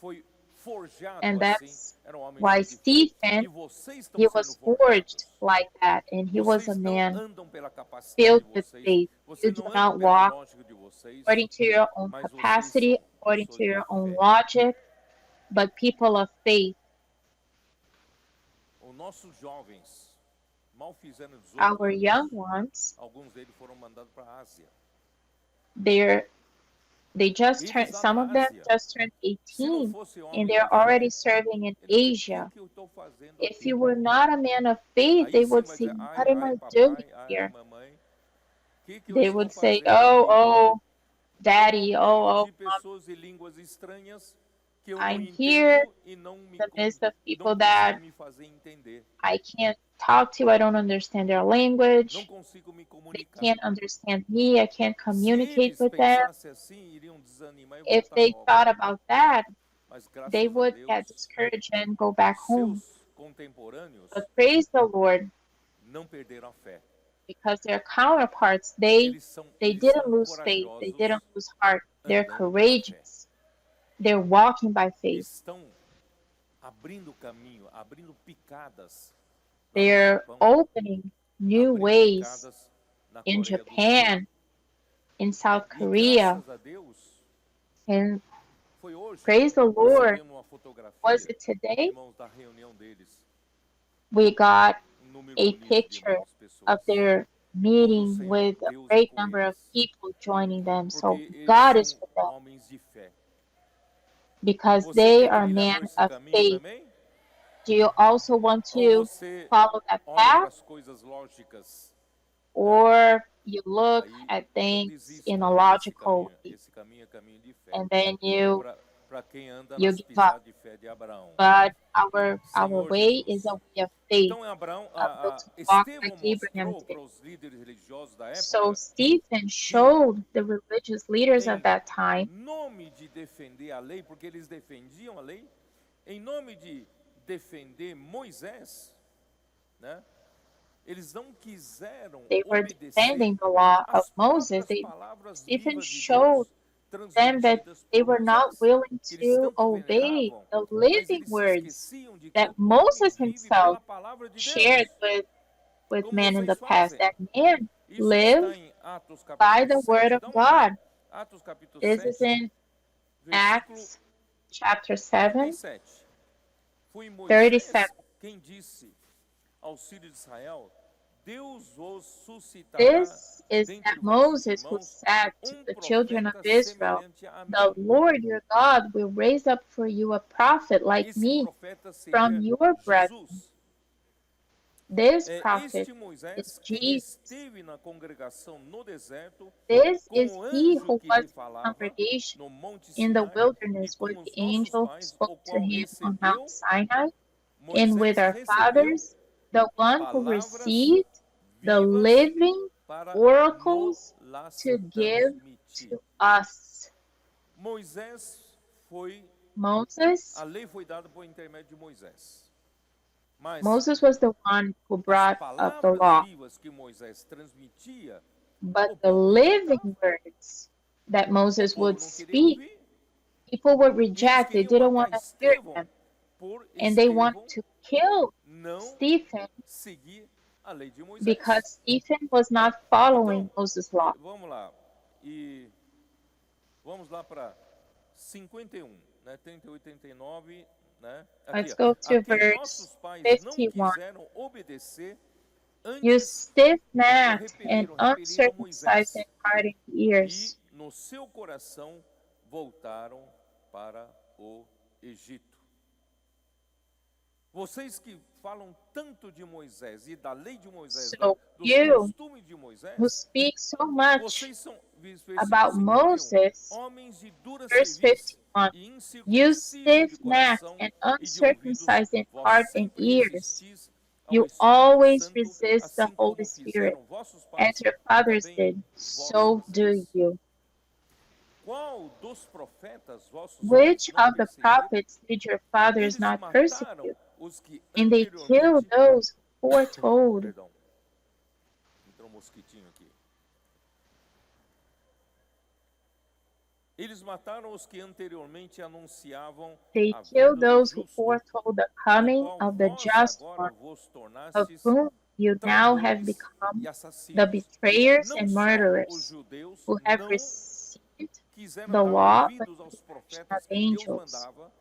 foi forjado And assim, that's era um homem why cheio de fé. E Stephen, vocês estão he sendo was forged forjados. like that. And he was Vocês a não man andam pela capacidade filled de with vocês, faith. vocês You do não andam not pela walk lógica de vocês, according to your own mas vocês capacity, são according pessoas to your de own fé. logic, but people of faith. Os nossos jovens mal fizeram 18 Our anos. young ones, Alguns deles foram mandados para a Ásia. they just Eles turned, lá some na of them Ásia, just turned se não 18 fosse homem and de they're fé, already serving in ele dizia, o Asia. que eu estou fazendo If aqui? you were not a man of faith, Aí they sim would vai say, dizer, what am ai I doing papai, ai here? mamãe, o que eu They estou would say, fazendo aqui? oh, Eu daddy, no oh, meio oh, de mom, pessoas de línguas estranhas que eu não I'm here entendo e não in the midst of não people consigo that me fazer entender. I can't talk to, I don't understand their Não language, consigo me they comunicar. can't understand me, I can't Se communicate eles with them. pensassem assim, iriam desanimar e If voltar they logo. thought about that, Mas graças they a would get Deus, discouraged and go back os home. seus contemporâneos But praise the Lord, não perderam a fé. because their counterparts, they Eles são didn't lose faith, they corajosos didn't lose heart. They're andando pela fé. courageous. They're walking by faith. Estão abrindo caminho, abrindo picadas lá no They're Japão, opening new abrindo ways picadas na in Coreia do Japan, in South Sul. E Korea, graças a Deus, and foi hoje, praise the Lord, recebemos uma fotografia, was it today? irmãos, da reunião deles. We got Número a bonito de picture irmãos, pessoas. of their Como o meeting Senhor with a Deus é great com number of eles. people joining them. So Porque eles God is são with them homens de fé. because Você they quer are trilhar men por esse of caminho faith. também? Do you also want Ou to você follow that olha para path, as coisas lógicas? or you look Aí at não things desista in a desse logical caminho. way, Esse caminho é caminho de fé. and then you Para quem anda you nas give up? pisadas de fé de Abraão. But our Senhor way Jesus. is a way of faith, Então Abraão, a will to walk Estevão like Abraham mostrou did. para os líderes religiosos da So época Stephen showed the religious leaders of em that time, nome de defender a lei, porque eles defendiam a lei, em nome de defender Moisés, né? Eles não quiseram they were obedecer defending the law of as Moses. próprias palavras Stephen vivas de showed Deus them that transmitidas they por were not Moisés. willing Que eles to tanto obey veneravam, the mas living eles se words esqueciam de que that o homem Moses vive himself pela palavra de shared Deus. with Como men in the vocês past. fazem? That man Isso está lived em Atos by capítulo the word 7. of Dá uma olhada. God. Atos capítulo This is 7, in versículo Acts chapter 7, 37. Foi Moisés 37. quem disse aos filhos de Israel: Deus os suscitará This is dentre that vossos Moses who irmãos said to the children of profeta Israel, semelhante a mim. the Lord your God will raise up for you a prophet like Esse me profeta from seria your brethren. Jesus. This É prophet este Moisés is quem Jesus. esteve na congregação no deserto This com is o he anjo who que was lhe in the falava congregation no Monte in the Sinai e wilderness com where os the nossos angel pais, o spoke to qual him on Mount recebeu, Sinai, and with Moisés our recebeu fathers, the one who palavras received the vivas living para oracles no-las to give transmitir. to us. Moisés foi, Moses a lei foi dada por intermédio de Moisés. Mas Moses was the one who as brought up the palavras law, vivas que Moisés transmitia, but o the povo living rejeitava. words that O Moses povo would não queria speak, ouvir. people would E eles reject. They queriam didn't matar want to hear Estevão them, por and they wanted Estevão to kill não Stephen seguir a lei de Moisés. because Stephen was not following Moses' law. Vamos lá. E vamos lá para 51, né? 38, 39, né? Let's Aqui, go ó. to A quem verse nossos pais não 51. quiseram obedecer, You antes stiff-necked and repeliram a uncircumcised Moisés in heart and e ears. no seu coração voltaram para o Egito. Vocês que falam tanto de Moisés e da lei de Moisés, So dos you costumes de Moisés, who speak so much vocês são, versículo about 51, Moses, homens de dura verse cerviz 51, e you incircuncisos de stiff-necked coração and e de ouvidos, uncircumcised in vós heart and sempre ears. resistis ao You Espírito always Santo, resist the assim Holy como Spirit. fizeram vossos pais, As your fathers também did, vós so do fazeis. you. Qual dos profetas vossos Which pais não of the perseguiram? prophets did your fathers Eles not mataram persecute? os que And they killed anteriormente... those who foretold. Perdão, entrou um mosquitinho aqui. Eles mataram os que anteriormente anunciavam They a killed vinda do those who justo, foretold the do coming qual of the vós just agora one, vos of tornastes whom you now have traidores become e the assassinos. betrayers Não and só os murderers, judeus who have não received quiseram the dar law, but ouvidos aos the tradition of profetas que Deus angels. mandava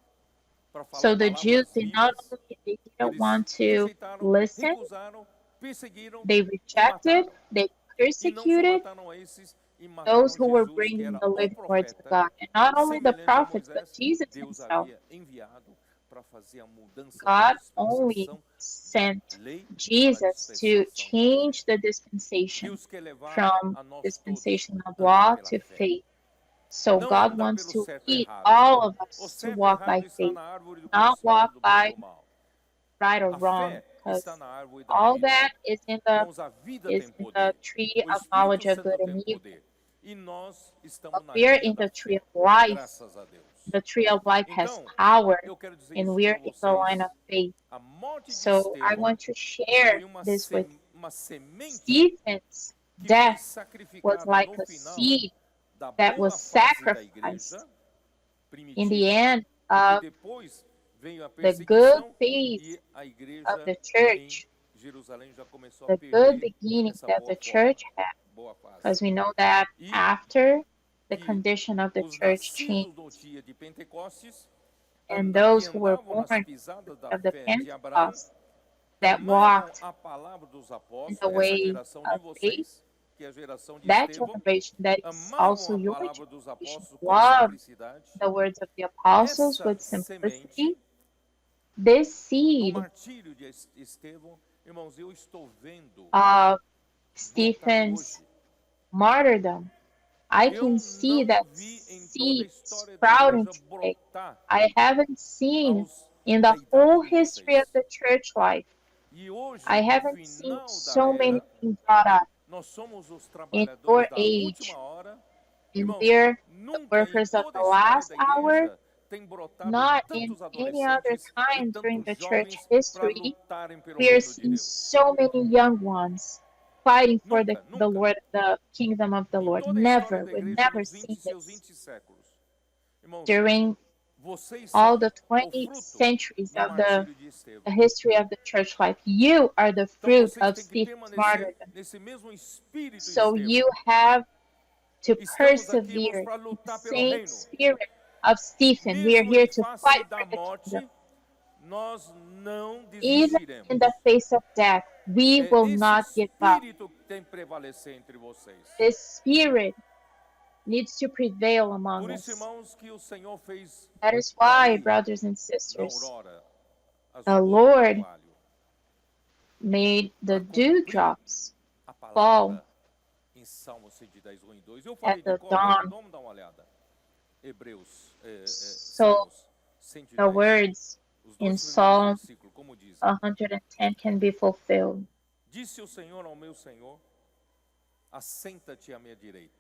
para falar So the Jews palavras did not vivas. only they didn't Eles want to rejeitaram, listen, recusaram, perseguiram they e rejected, mataram. they E não só persecuted mataram a esses, e those mataram who were Jesus, que bringing era the o living words of profeta, God. And not only the semelhante a prophets, but Moisés, Jesus Deus himself. havia enviado para fazer a mudança God da only dispensação sent de lei para a Jesus to dispensação da change fé. the dispensation Deus quer levar from a nós todos dispensation of andar law pela to fé. faith. So Não God andar wants pelo to certo e lead errado. all of O us to certo e walk by errado está faith, na árvore do not conhecimento walk do bem e by do mal. right or A wrong, fé because está na árvore da all vida. that is in the Irmãos, a vida tem poder. tree O of knowledge Espírito of good Santo and tem evil. poder. E nós estamos But na we are linha in da the tree fé. of life, Graças a Deus. the tree of life has Então, power, eu quero dizer and isso we're para in the line vocês. of faith. A morte de So I Estevão want to share foi uma, this with uma semente Stephen's que foi death was sacrificada like no a final seed da that boa was fase da sacrificed igreja in the primitiva, end porque of depois veio a the good perseguição phase e a of igreja the em church, Jerusalém já começou a the good perder beginning essa that boa the forma, church had, boa fase. because we know that E after the que condition of the os church changed, nascidos no dia de Pentecostes, and que those who were andavam nas born pisadas da of the fé de Abraão, Pentecost that amavam walked a palavra dos in apóstolos, the essa way geração de of faith, vocês, que é a geração de that Estevão, generation that is amavam also a your palavra dos generation, apóstolos com loved simplicidade. the words of the apostles Essa with simplicity. semente This do seed martírio de Estevão, irmãos, eu estou vendo of brotar Stephen's hoje. martyrdom, I Eu can see não that vi em toda a seed história da sprouting igreja today. brotar I haven't seen aos, in da the idade whole de history of vocês. the church life, E hoje, I no haven't seen final da so many era, being brought up nós somos os in trabalhadores your da age, última hora. and Irmãos, we're the nunca em workers of toda the a história last da hour, igreja tem brotado not in tantos any other adolescentes e time during tantos the church jovens para history. lutarem pelo We are reino de seeing Deus. so many young ones fighting for Nunca, the nunca. Lord, the kingdom of the Em Lord. toda a história Never, da we've igreja, never nos 20 seen seus this 20 séculos. Irmãos, during vocês all são the o 20 fruto centuries do of the martírio de Estevão. history of the church life. You are the Então fruit vocês of têm que Stephen's permanecer martyrdom. nesse mesmo espírito de So you Estevão. have to Estamos aqui, irmãos, persevere para in the lutar pelo same reino. spirit of Stephen. We are Mesmo here em to face fight da for the kingdom. morte, nós não Even desistiremos. in the face of death, we É will esse not give up. espírito que tem que prevalecer entre vocês. This spirit needs to prevail among Por isso, us. irmãos, que o Senhor fez That is why, cair brothers and na sisters, aurora as the gotas de Lord orvalho made the para cumprir dewdrops a fall palavra em Salmo 110, 1 e 2. Eu at falei de the cor, mas dawn. vamos dar uma olhada. Hebreus, So Salmos the 110, words os in dois primeiros Psalm versículos, como dizem. 110 can be fulfilled. Disse o Senhor ao meu Senhor, assenta-te à minha direita.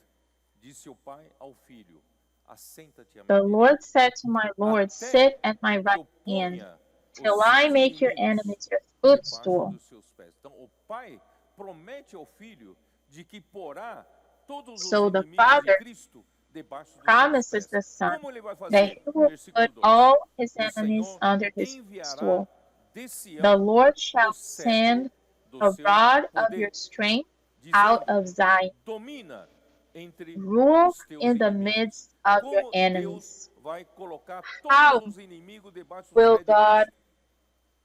Disse o Pai ao Filho, assenta-te à The minha Lord direita. said to my Lord, Até sit at my que right eu hand ponha till os I seus make your inimigos enemies your debaixo footstool. dos seus pés. Então, o Pai promete ao Filho de que porá todos os So the inimigos de Father Cristo debaixo dos seus promises the pés. Son Como ele vai that fazer? he will Versículo put 2. all his O enemies Senhor under his enviará footstool. de The Sião Lord o shall cetro send do the seu rod of your poder, strength out dizendo, of Zion. domina entre Rule os teus in the inimigos. midst of your Como Deus enemies. vai colocar How todos os inimigos debaixo dos will pés de God Cristo?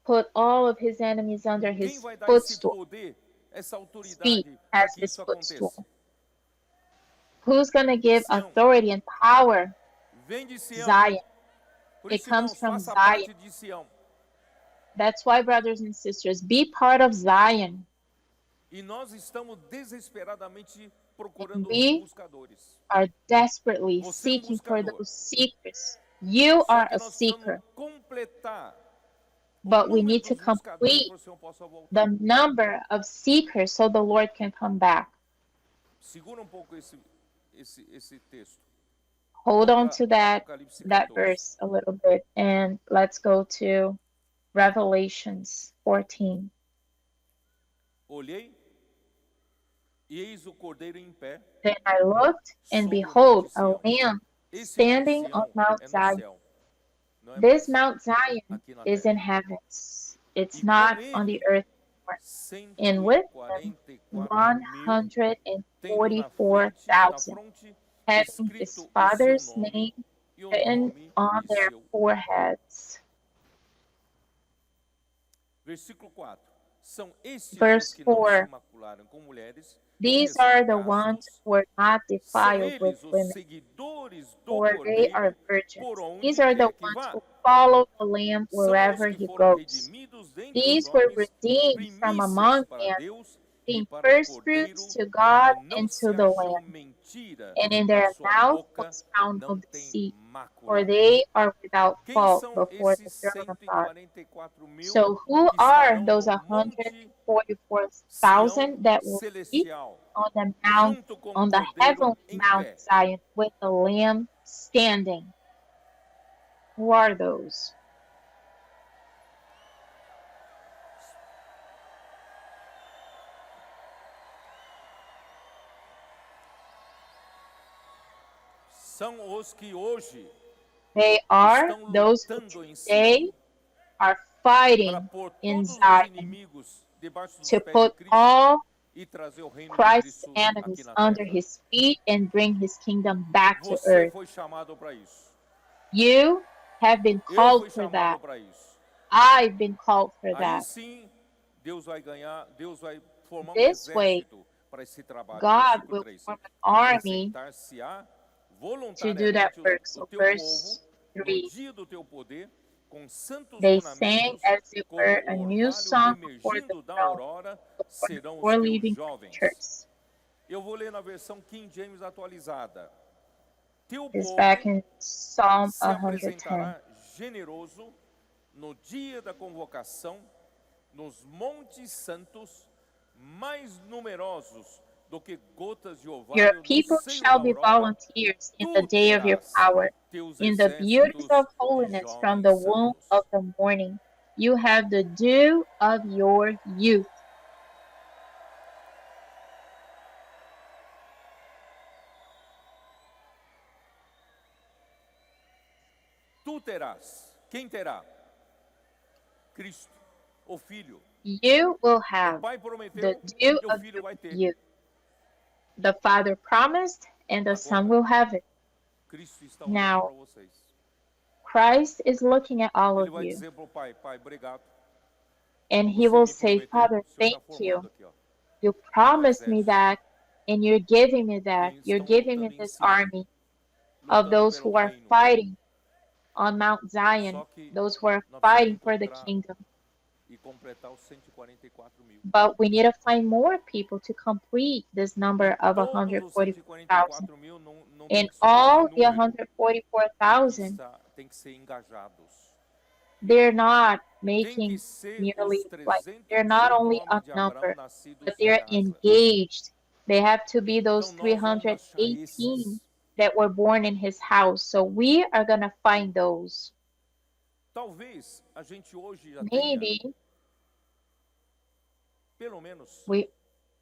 put all of his enemies under Quem his vai dar esse footstool? poder, essa Feet autoridade as para que his isso footstool. aconteça? Who's going to give Sião. authority and power? Vem de Sião. Zion. Por It isso, comes irmãos, from faça Zion. parte de Sião. That's why, brothers and sisters, be part of Zion. E nós estamos desesperadamente procurando os We buscadores. are desperately Você é um seeking for buscador. those seekers. You Só are que a nós seeker, precisamos completar o but we número need to dos buscadores complete para o Senhor possa voltar. the number of seekers so the Lord can come back. Segura um pouco esse texto. Hold on to Apocalipse that 14. verse a little bit, and let's go to Revelations 14. Olhei e eis o cordeiro em pé Then I looked, and sobre o behold, monte a Sião. Lamb Esse standing monte on Sião Mount é no Zion. céu, não é This mais Mount Zion aqui na is terra. in heavens. It's E not com on the ele, earth anymore. And with them, 144.000 tendo na 144,000, fronte having escrito his o seu Father's nome name e o written nome on de their seu foreheads. Versículo 4. São estes Verse os que não 4. se macularam com mulheres, These porque são are the ones castos. who were not São defiled with eles os women, seguidores do for they are Cordeiro virgins. por These onde are the quer que ones vá. who follow the Lamb São os wherever que he foram goes. redimidos dentre os These were homens, redeemed from primícias among para men, Deus e being para o first Cordeiro, fruits to God e não and se to the achou Lamb. mentira, And in a their sua mouth boca was found não no tem deceit, mácula. for they are without Quem fault são before the esses throne of God. 144 mil So who que are estarão those no monte 144,000 Sião that will be celestial, on the mount, junto com o on the Cordeiro heavenly em Mount pé? Zion, with the Lamb standing? Who are those? São os que hoje They are estão those who lutando em today Sião are para fighting pôr in todos os Zion inimigos debaixo dos to pés de put Cristo all e trazer o reino de Christ's Cristo aqui enemies na under terra. his feet and bring his kingdom back to Você earth. foi chamado para isso. You have been Eu called fui for chamado that. para isso. I've been called for Aí that. sim, Deus vai ganhar, Deus vai formar um This way, exército para esse trabalho. God Versículo will 3. form an army Apresentar-se-á to do that voluntariamente work. o So teu verse povo no 3, dia do teu poder, com santos they sang ornamentos, as it como were a o new orvalho song before the emergindo da throne aurora, serão before os teus leaving jovens. church. Eu vou ler na versão King James atualizada. Teu Is povo back in Psalm se 110. apresentará generoso no dia da convocação, nos montes santos, mais numerosos do que gotas de orvalho Your no people seio shall da be aurora. volunteers in the Tu day of your terás power, teus in the beauties exércitos of de holiness from jovens the womb santos. of the morning. You have the dew of your youth. Tu terás. Quem terá? Cristo, o Filho. You will O have Pai the prometeu dew e o of Filho your vai ter. youth. The Father promised, and the Son Agora, will have it. Cristo está olhando Now, para vocês. Christ is looking at all Ele of vai you, dizer para o Pai, Pai, obrigado. and He Você will me say, prometeu, Father, o Senhor está thank you. formando aqui, ó. You promised me exército. that, and you're giving me that. Eles You're estão giving me lutando em this Sião, army of lutando those pelo who are reino. fighting on Mount Zion, Só que those who are nós fighting precisamos for the encontrar kingdom. e completar os 144.000. But we need to find more people to complete this number of Todos os 144,000. 144.000 não tem And que só all ter the número, 144,000, tem que ser engajados. they're not Tem que making ser merely os like they're not 318 only a homens de Abraão number, nascidos but em they're casa. engaged. They have to be those Então nós vamos achar 318 esses. that were born in his house. So we are going to find those. Talvez a gente hoje já tenha Maybe pelo menos we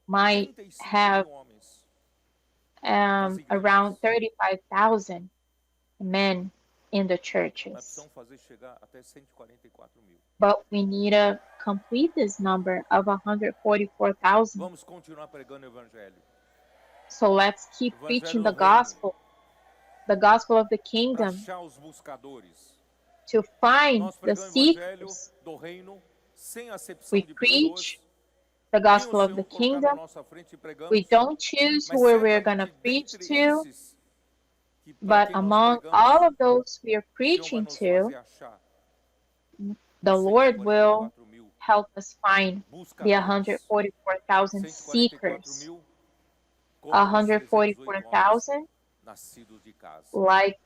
might 35 have mil homens. around 35,000 men in the Nós churches. precisamos fazer chegar até 144.000. But we need to complete this number of 144,000. Vamos continuar pregando o evangelho. So let's keep Evangelho preaching do the reino. the gospel of the Para kingdom, achar os buscadores. to find Nós the pregamos o evangelho seekers. do reino sem acepção We de preach pessoas. the Quem o gospel of Senhor the colocar na kingdom. nossa frente pregamos. We don't choose Mas who we're going to certamente preach dentre to, esses que para but quem nós among pregamos, all of those we are o Senhor vai preaching nos to, fazer achar the os Lord will 144.000 help us find the buscadores. 144,000 seekers. 144.000 como os 318 homens 144,000 nascidos de casa. like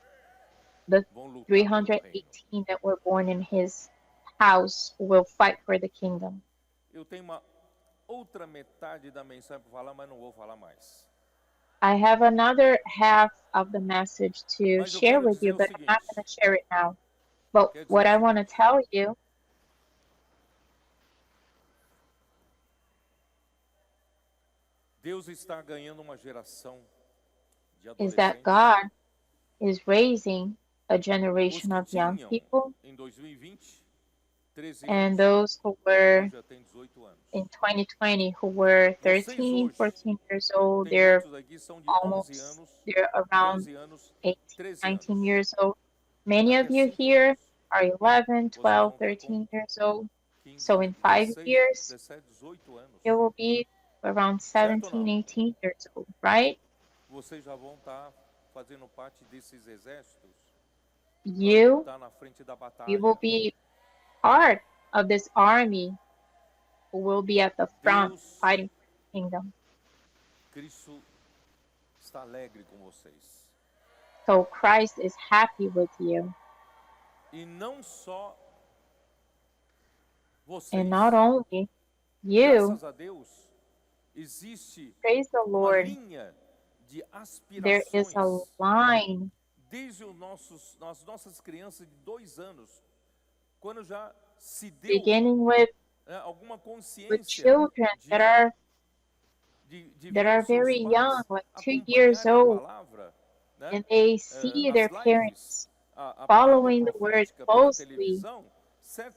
the Vão lutar pelo reino. 318 that were born in his house who will fight for the kingdom. Eu tenho uma outra metade da mensagem para falar, mas não vou falar mais. I have another half of the message to Mas eu share quero with you, dizer o but I'm not seguinte. going to share it now. But Quero dizer what o I want to seguinte. tell you Deus está ganhando uma geração de is that adolescentes. God is raising a Os generation que of young tinham people, em 2020 13 and anos, those who were hoje já tem 18 anos. in 2020 who were Vocês 13, hoje, 14 years old. tem They're muitos aqui são de almost, 11 anos, they're around 12 anos, 18, 13 19 anos. years old. Many Daqui of a you 5 here anos, are 11, vocês 12, vão estar 13 com years old. 15, So in 5 16, years, 17, 18 anos. it will be around Certo ou 17, não? 18 years old, right? Vocês já vão estar fazendo parte desses exércitos. You, Tá na frente da you batalha. will be part of this army who will be at the front Deus, fighting for the kingdom. Cristo está alegre com vocês. So Christ is happy with you. E não só vocês. And not only you, Graças a Deus, existe praise the uma Lord, linha de there is a aspirações line desde as nossas crianças de 2 anos, quando já se deu beginning with alguma consciência children that are de that ver are os seus very pais young, like 2 years acompanharem a old, palavra, né, and they see nas their lives, parents a palavra following the word profética pela closely, televisão,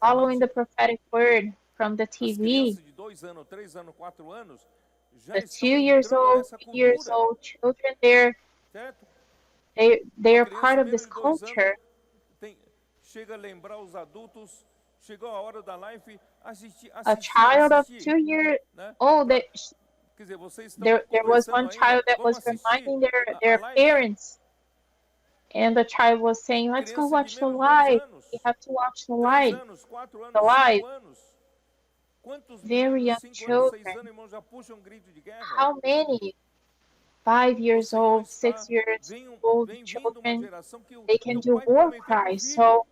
following certamente the prophetic word from the as TV. crianças de 2 anos, 3 anos, 4 anos já The estão 2 years entrando old, nessa 3 years cultura, old children, certo? they're Uma part criança of this menos de 2 anos culture. chega a lembrar os adultos, chegou a hora da live, assistir, A child of assistir, 2 years né? old, Quer dizer, vocês estão there was conversando one ainda, child that vamos was assistir reminding a their live. parents, and the child was saying, "Let's go Criança de watch the menos de 2 live. anos, We have to watch the 3 live." anos, 4 The anos, 5 live. anos. Quantos Very meninos, young 5 anos, 6 children. anos, irmão, já puxam um grito de guerra? How many 5 O years Senhor old, 6 está, years vem old vindo uma children, geração que they que can o do pai war prometeu para o cries? filho. So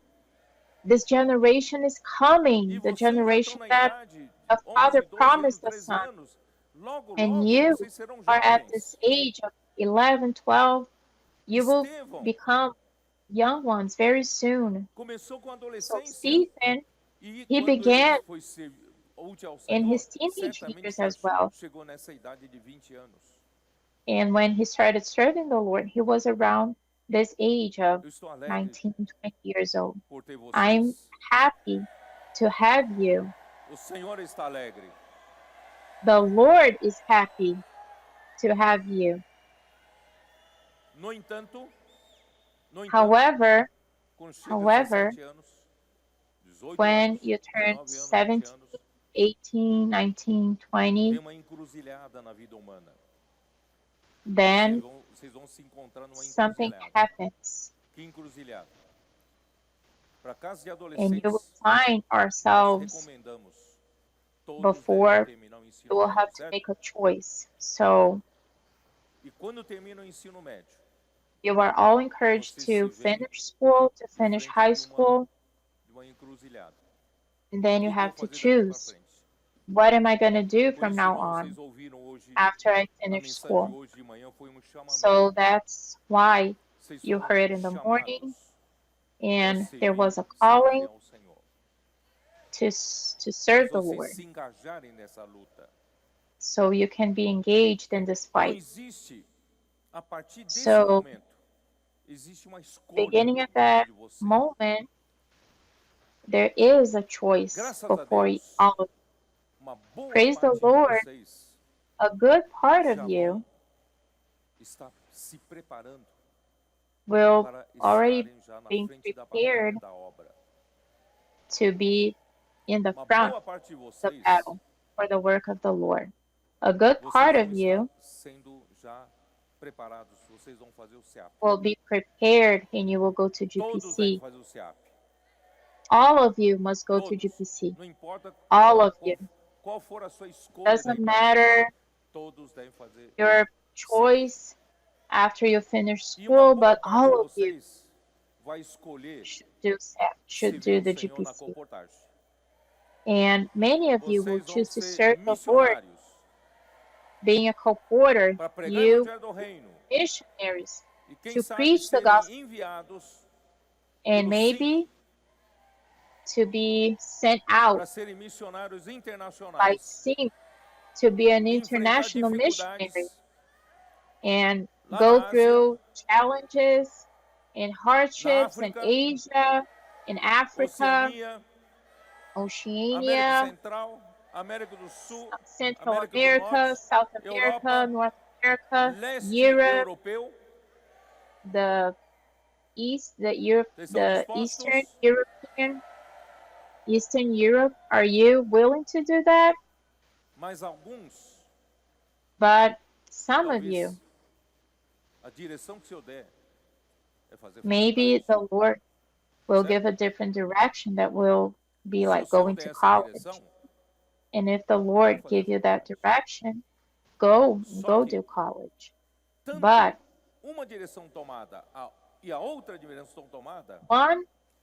this generation is E coming, the vocês já estão generation na that idade the de 11, Father 12 anos, promised the 13 Son, anos. Logo, and logo you vocês serão are at this jovens. age of 11, 12, you will Estevão become young ones very soon. começou com a So adolescência. Stephen, E he quando ele began foi ser útil ao in Senhor, his teenage certamente years já as well. chegou nessa idade de 20 anos. And when he started serving the Lord, he was around this age of Eu estou alegre 19, 20 years old. por ter vocês. I'm happy to have you. O Senhor está alegre. The Lord is happy to have you. No entanto, However, quando chega 17 anos, 18 when anos, you turn 19 anos, 20 17, anos, 18, 19, 20, tem uma encruzilhada na vida humana. then Vocês vão se encontrar numa something encruzilhada. happens. Que encruzilhada? Para casa de And you will adolescentes, find nós ourselves recomendamos todos before devem terminar o you ensino will médio, have to certo? make a choice. So E quando termina o ensino médio, you are all encouraged to finish school, to finish high school, de uma encruzilhada. and then O you que eu have vou to fazer daqui para choose, frente? what am I going to do Por from isso, now irmãos, on vocês ouviram hoje, after I a finish mensagem de school? hoje de manhã foi um chamamento. So that's why Vocês you foram heard in the morning, chamados and para there was a servir calling ao Senhor. to serve the Vocês Lord, se engajarem nessa luta. so you can be engaged in this Não fight. existe, a partir desse So, momento, existe uma escolha beginning at that de você. moment, there is a choice Graças a before Deus, all of you. uma boa Praise the parte de Lord. vocês A good part já of vão you estar se preparando will para already estarem já na be frente da prepared batalha da obra. to be in the Uma front boa parte de of vocês, the battle for the work of the Lord. A good vocês part vão of you estar sendo já preparados. Vocês vão fazer o SEAP. will be prepared and you will go to Todos devem GPC. fazer o SEAP. All of you must go to Todos. GPC. Não importa All of you. qual for a sua escolha. daí Doesn't para matter frente, todos devem fazer. your choice after you finish E uma school, boa but parte de all of you vocês vai escolher should do servir the o Senhor na GPC. comportagem. And many of you will Vocês vão choose to ser serve the Lord, missionários being a co-porter, para pregar o you evangelho do reino. missionaries, E quem to sabe preach the serem gospel, enviados and pelo maybe to be sent out para serem missionários by internacionais. SIM to be an Enfrentar international missionary dificuldades and lá go na Ásia, through challenges and na hardships in África, Asia, in Africa, Oceania, América Oceania, Central, América do Sul, Central América do America, Norte, South America, Europa, North America, leste Europe, europeu. the East, the Vocês estão the dispostos? Eastern Europe. Are you willing to do that? Mas alguns, But some of you, talvez, a direção que o Senhor der é fazer maybe faculdade. the Lord will Certo? give a different direction that will be Se o like Senhor going der to essa college. direção, And if the Lord fazer give you that faculdade. direction, go Só que do college. tanto But uma direção tomada e a outra direção tomada,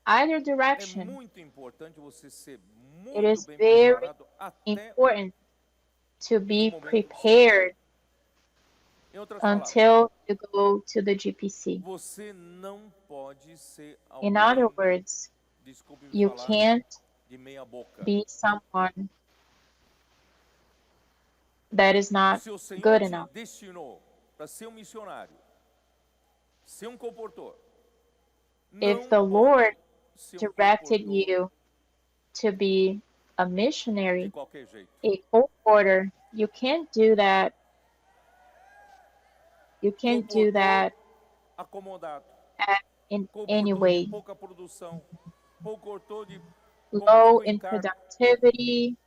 either é direction, muito importante você ser it is muito bem very preparado até important to be momento do prepared Em outras palavras, until you go to the GPC. você não pode ser In other alguém, words, desculpe me you falar, can't de meia boca. be someone that is not Se o Senhor good te enough. destinou para ser um missionário, ser um comportor, If não the Lord pode ser um directed comportor you to be a de missionary, qualquer jeito. a co-porter, you can't do that. You can't do Comportor that acomodado, in any comportor de way. pouca produção, comportor de Low pouco in encargo, productivity,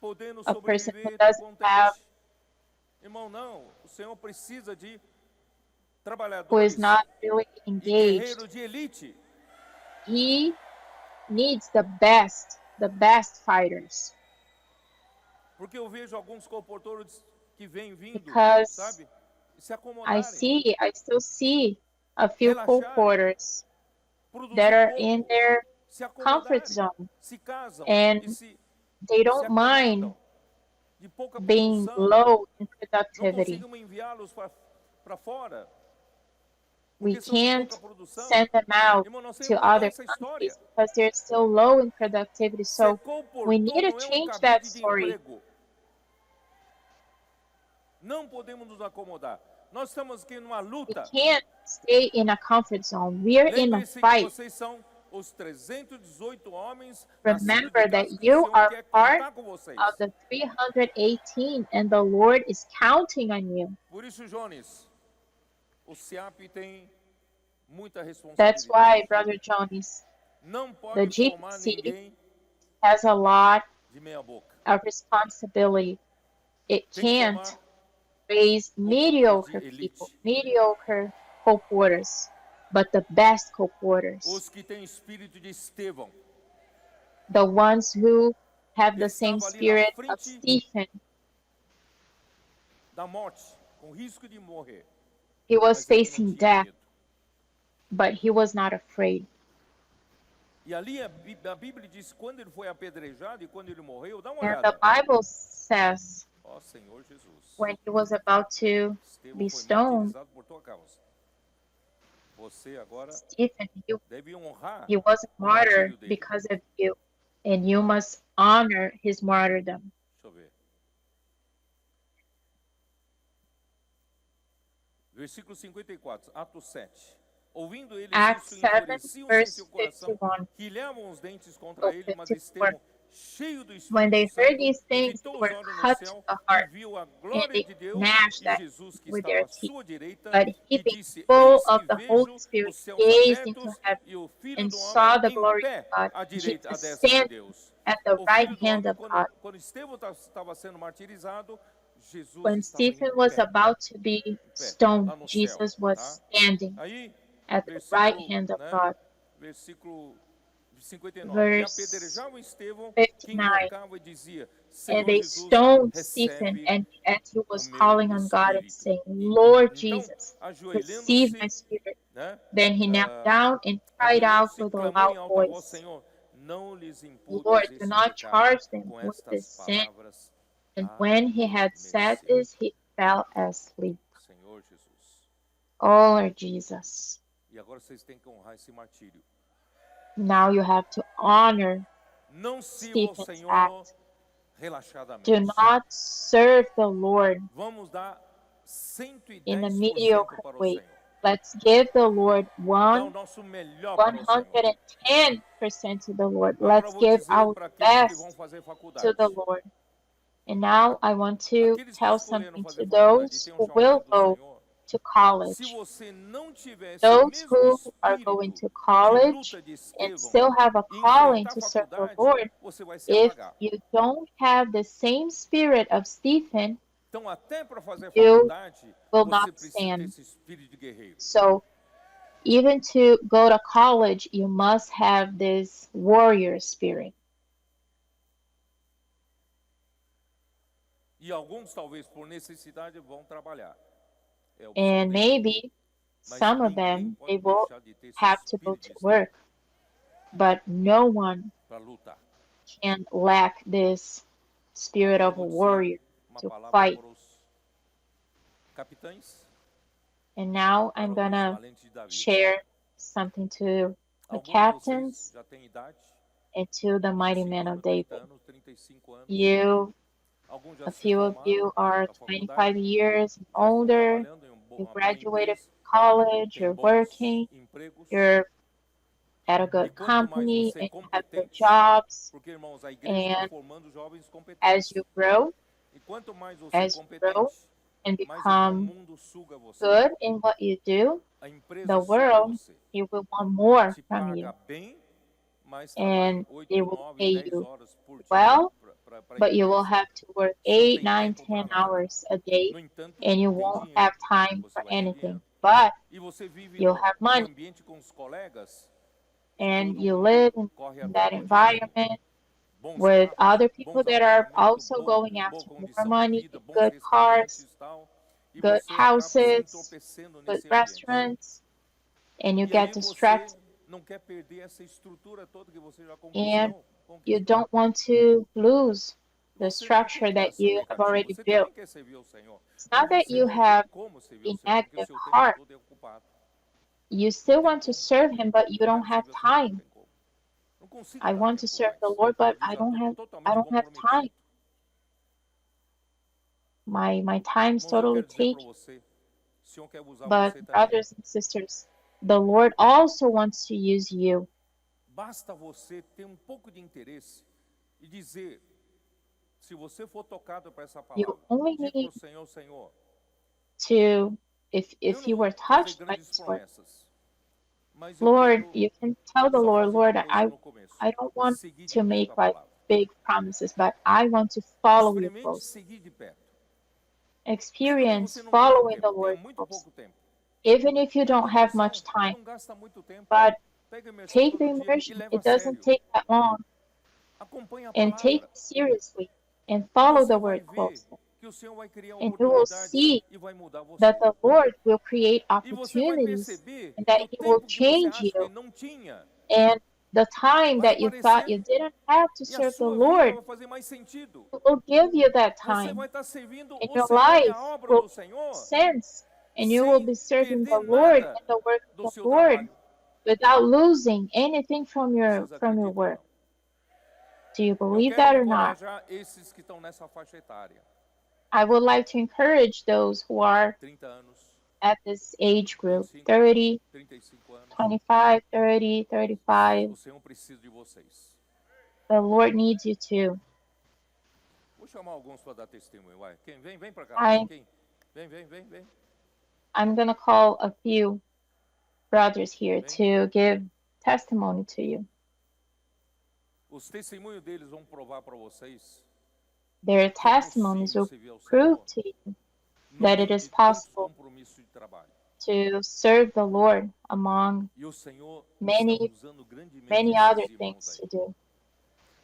podendo a person who sobreviver, tá doesn't have, contente. Irmão, não. O Senhor precisa de who is trabalhadores not really e engaged. guerreiros de elite. He needs the best fighters. Porque eu vejo alguns comportores que vêm vindo, Because sabe? E se I acomodarem, still see a few relaxarem, co-porters that produzir are in pouco, their se comfort acomodarem, zone se casam and e se they don't mind acomodam de pouca being produção. low in Não productivity. conseguimos enviá-los para fora, We porque são de can't pouca produção. send them out Irmão, nós temos to que mudar other essa countries história. because they're still low in productivity. Ser So we need comportor to não é um change that cabide de story. emprego. Não podemos nos acomodar. Nós estamos aqui numa We luta. can't stay in a comfort zone. We're in a Lembre-se que fight. vocês são os 318 homens nascidos de Remember casa that que o you Senhor are quer part contar com vocês. of the 318 and the Lord is counting on you. Por isso, Jones, o SEAP tem muita That's responsabilidade. why, Brother Jonas, Não the pode formar GPC ninguém has a lot de meia boca. of responsibility. It Tem que can't formar raise mediocre de elite. people, mediocre co-porters, but the best co-porters, Os que têm espírito de Estevão. the ones who have Ele the same estava ali na spirit of frente Stephen. da morte, com risco de morrer. He was Mas ele não facing tinha death, medo. but he was not afraid. E ali a Bíblia diz, quando ele foi apedrejado e quando ele morreu, dá uma And the olhada. Bible says Ó Senhor Jesus, when he was about to Estevão be foi stoned, martirizado por tua causa. Você agora Stephen, deve honrar he was a o martyr martírio dele. because of you, and you must honor his martyrdom. Deixa eu ver. Versículo 54, Atos 7. Ouvindo eles Acts isso, 7, enfureciam-se em verse seu coração, 51. quilhavam os dentes contra Oh, ele, mas 54. Estevão, cheio do When they Espírito heard Santo, these things, fitou they os were olhos no cut céu to the e heart, viu a and glória they de Deus gnashed e at Jesus que with estava their à teeth. sua direita But e he, being disse, full eis of que the vejo Holy Spirit, os céus gazed into abertos heaven e o Filho and do saw the Homem glory em of pé God, à direita, à Jesus destra de stand Deus. at the O right Filho do hand Homem, of God. quando Estevão estava sendo martirizado, Jesus When estava em Stephen was pé, about to be lá stoned, no céu, Jesus was tá? standing Aí, at the right hand of né, God. versículo 59. E Verse apedrejavam Estevão, que 59. invocava e dizia, And Senhor they Jesus, stoned Stephen, recebe and as he was o meu calling on God and espírito. saying, E, Lord então, Jesus, receive my ajoelhando-se, spirit. né, Then he knelt down and cried out ajoelhando-se, with a clamou em loud alta voz, voice, Senhor, não lhes imputas Lord, do este not pecado. charge them Com with this estas sin. palavras, And when he had said adormeceu. this, he fell asleep. Senhor Jesus. Oh, Lord Jesus. E agora vocês têm que honrar esse martírio. Now you have to honor Não sirva ao Stephen's Senhor act. relaxadamente. Do not serve the Lord Vamos dar in a 110% mediocre para o way. Senhor. Let's give the Lord Dá o nosso melhor para o Senhor. 110% to the Lord. Agora Let's eu vou give dizer our para aqueles que vão best fazer to faculdade. the Lord. And now I want to Aqueles que tell escolheram something fazer to faculdade e those têm um who will chamado do go Senhor. to Se college. você não tiver esse Those mesmo who are going espírito to de college luta de and Estevão still have a e calling enfrentar to a serve the faculdade, Lord, você vai se if apagar. you don't have the same spirit of Stephen, Então, até para fazer you faculdade, will você not precisa ter stand. esse espírito de guerreiro. So even to go to college, you must have this warrior spirit. E alguns, talvez, por necessidade, vão trabalhar. É opção And deles. maybe Mas some of ninguém them, pode they will deixar de ter esse have to go espírito to de work, but no one para lutar. can lack this spirit Agora eu of a vou dizer warrior uma to palavra fight. para os Capitães, And now para I'm os gonna valentes de Davi. share something to the Alguns de vocês captains já têm idade, and to the mighty 25 man of anos, 30 David. anos, 35 anos. You, Alguns já a se few of formaram you are da 25 faculdade, years and já estão older. trabalhando em You uma boa graduated empresa, from college, têm you're bons working, empregos. you're at a E good quanto mais company, você é and you have good competente, jobs. porque, irmãos, a igreja está And formando jovens as competentes. you grow, E quanto mais você é as you grow competente, and mais é que o become mundo suga você. good in what you do, A empresa the suga world, você. it will want more Te from paga you. bem, mas trabalha And 8, they will 9, pay 10 you horas por dia well, para a but you will empresa. have to work Você não 8, tem 9, tempo 10 para nada. hours a day, No entanto, and you tem won't dinheiro. have time Você for vai ter anything. dinheiro. But E você vive you'll have no money, ambiente com os colegas e and todo you mundo live corre in atrás that do dinheiro. environment Bons with carros, other people bons that are apartamentos, also going boa after more condição de money, vida, bons good cars, restaurantes e tal. E good você acaba se houses, entorpecendo good nesse ambiente. restaurants, and you E aí get distracted, você não quer perder essa estrutura toda que você já and you conquistou. don't want to lose the Você não tem structure that coração you have negativo, already você built. também quer servir ao Senhor. It's Mas not that você you não vê have como servir a ao Senhor, porque o negative seu tempo heart. todo é ocupado. You still want to serve Him, but you Eu don't quero have servir ao Senhor, não time. tem como. Não consigo I dar want to tempo serve mais. the Lord, but Eu I já don't estou have totalmente time. comprometido. My time's Irmãos, eu totally quero dizer para taken. você, o Senhor quer usar But você também. brothers and sisters, the Lord also wants to use you. Basta você ter um pouco de interesse e dizer, se você for tocado para essa You palavra, only diga para need o Senhor, Senhor, to, if eu you não were vou fazer touched by grandes this word, promessas, mas eu Lord, quero you can tell the só Lord, fazer Lord, uma coisa no começo. I don't want Seguir de to perto make a like palavra. big promises, but I want to follow you Experimente close. seguir de perto. Experience Mesmo que você não tenha following the tempo, tenha Lord muito close. pouco tempo. Even if you Pega don't a have imersão, much time, não gasta muito tempo. but Pega a imersão take the todo dia e immersion. leva a It doesn't sério. take that long. Acompanhe a And take palavra. it seriously and E follow você the vai word ver closely. que o Senhor vai criar And you will oportunidades see e vai mudar você. that the Lord will create E você vai opportunities perceber and que that o He will tempo que você change acha que you. não tinha And the time vai that you thought you aparecer didn't have to e a serve the sua vida Lord vai fazer mais sentido. will give you that Você time. vai estar servindo And o your Senhor e life a obra will do make Senhor sense. And you will sem be serving perder the Lord nada and the work do of the seu Lord trabalho. without losing anything from your Vocês acreditam ou work. não? Do you Eu believe quero that or not? encorajar esses que estão nessa faixa etária. I would like to encourage those who are 30 anos, at this age group, 25, 30, 35 anos. 25, 30, 35. O Senhor precisa de vocês. The Lord needs you too. Vou chamar alguns para dar testemunho. Vai. Quem vem, vem para cá. I- Quem? Vem. I'm going to call a few brothers here Vem. to give testimony to you. Os testemunhos deles vão provar para vocês Their que é testimonies possível will servir ao prove Senhor to you no that meio it is de tantos possible compromissos de trabalho. to serve the Lord among E o Senhor many, está usando grandemente many esses other irmãos things aí. to do.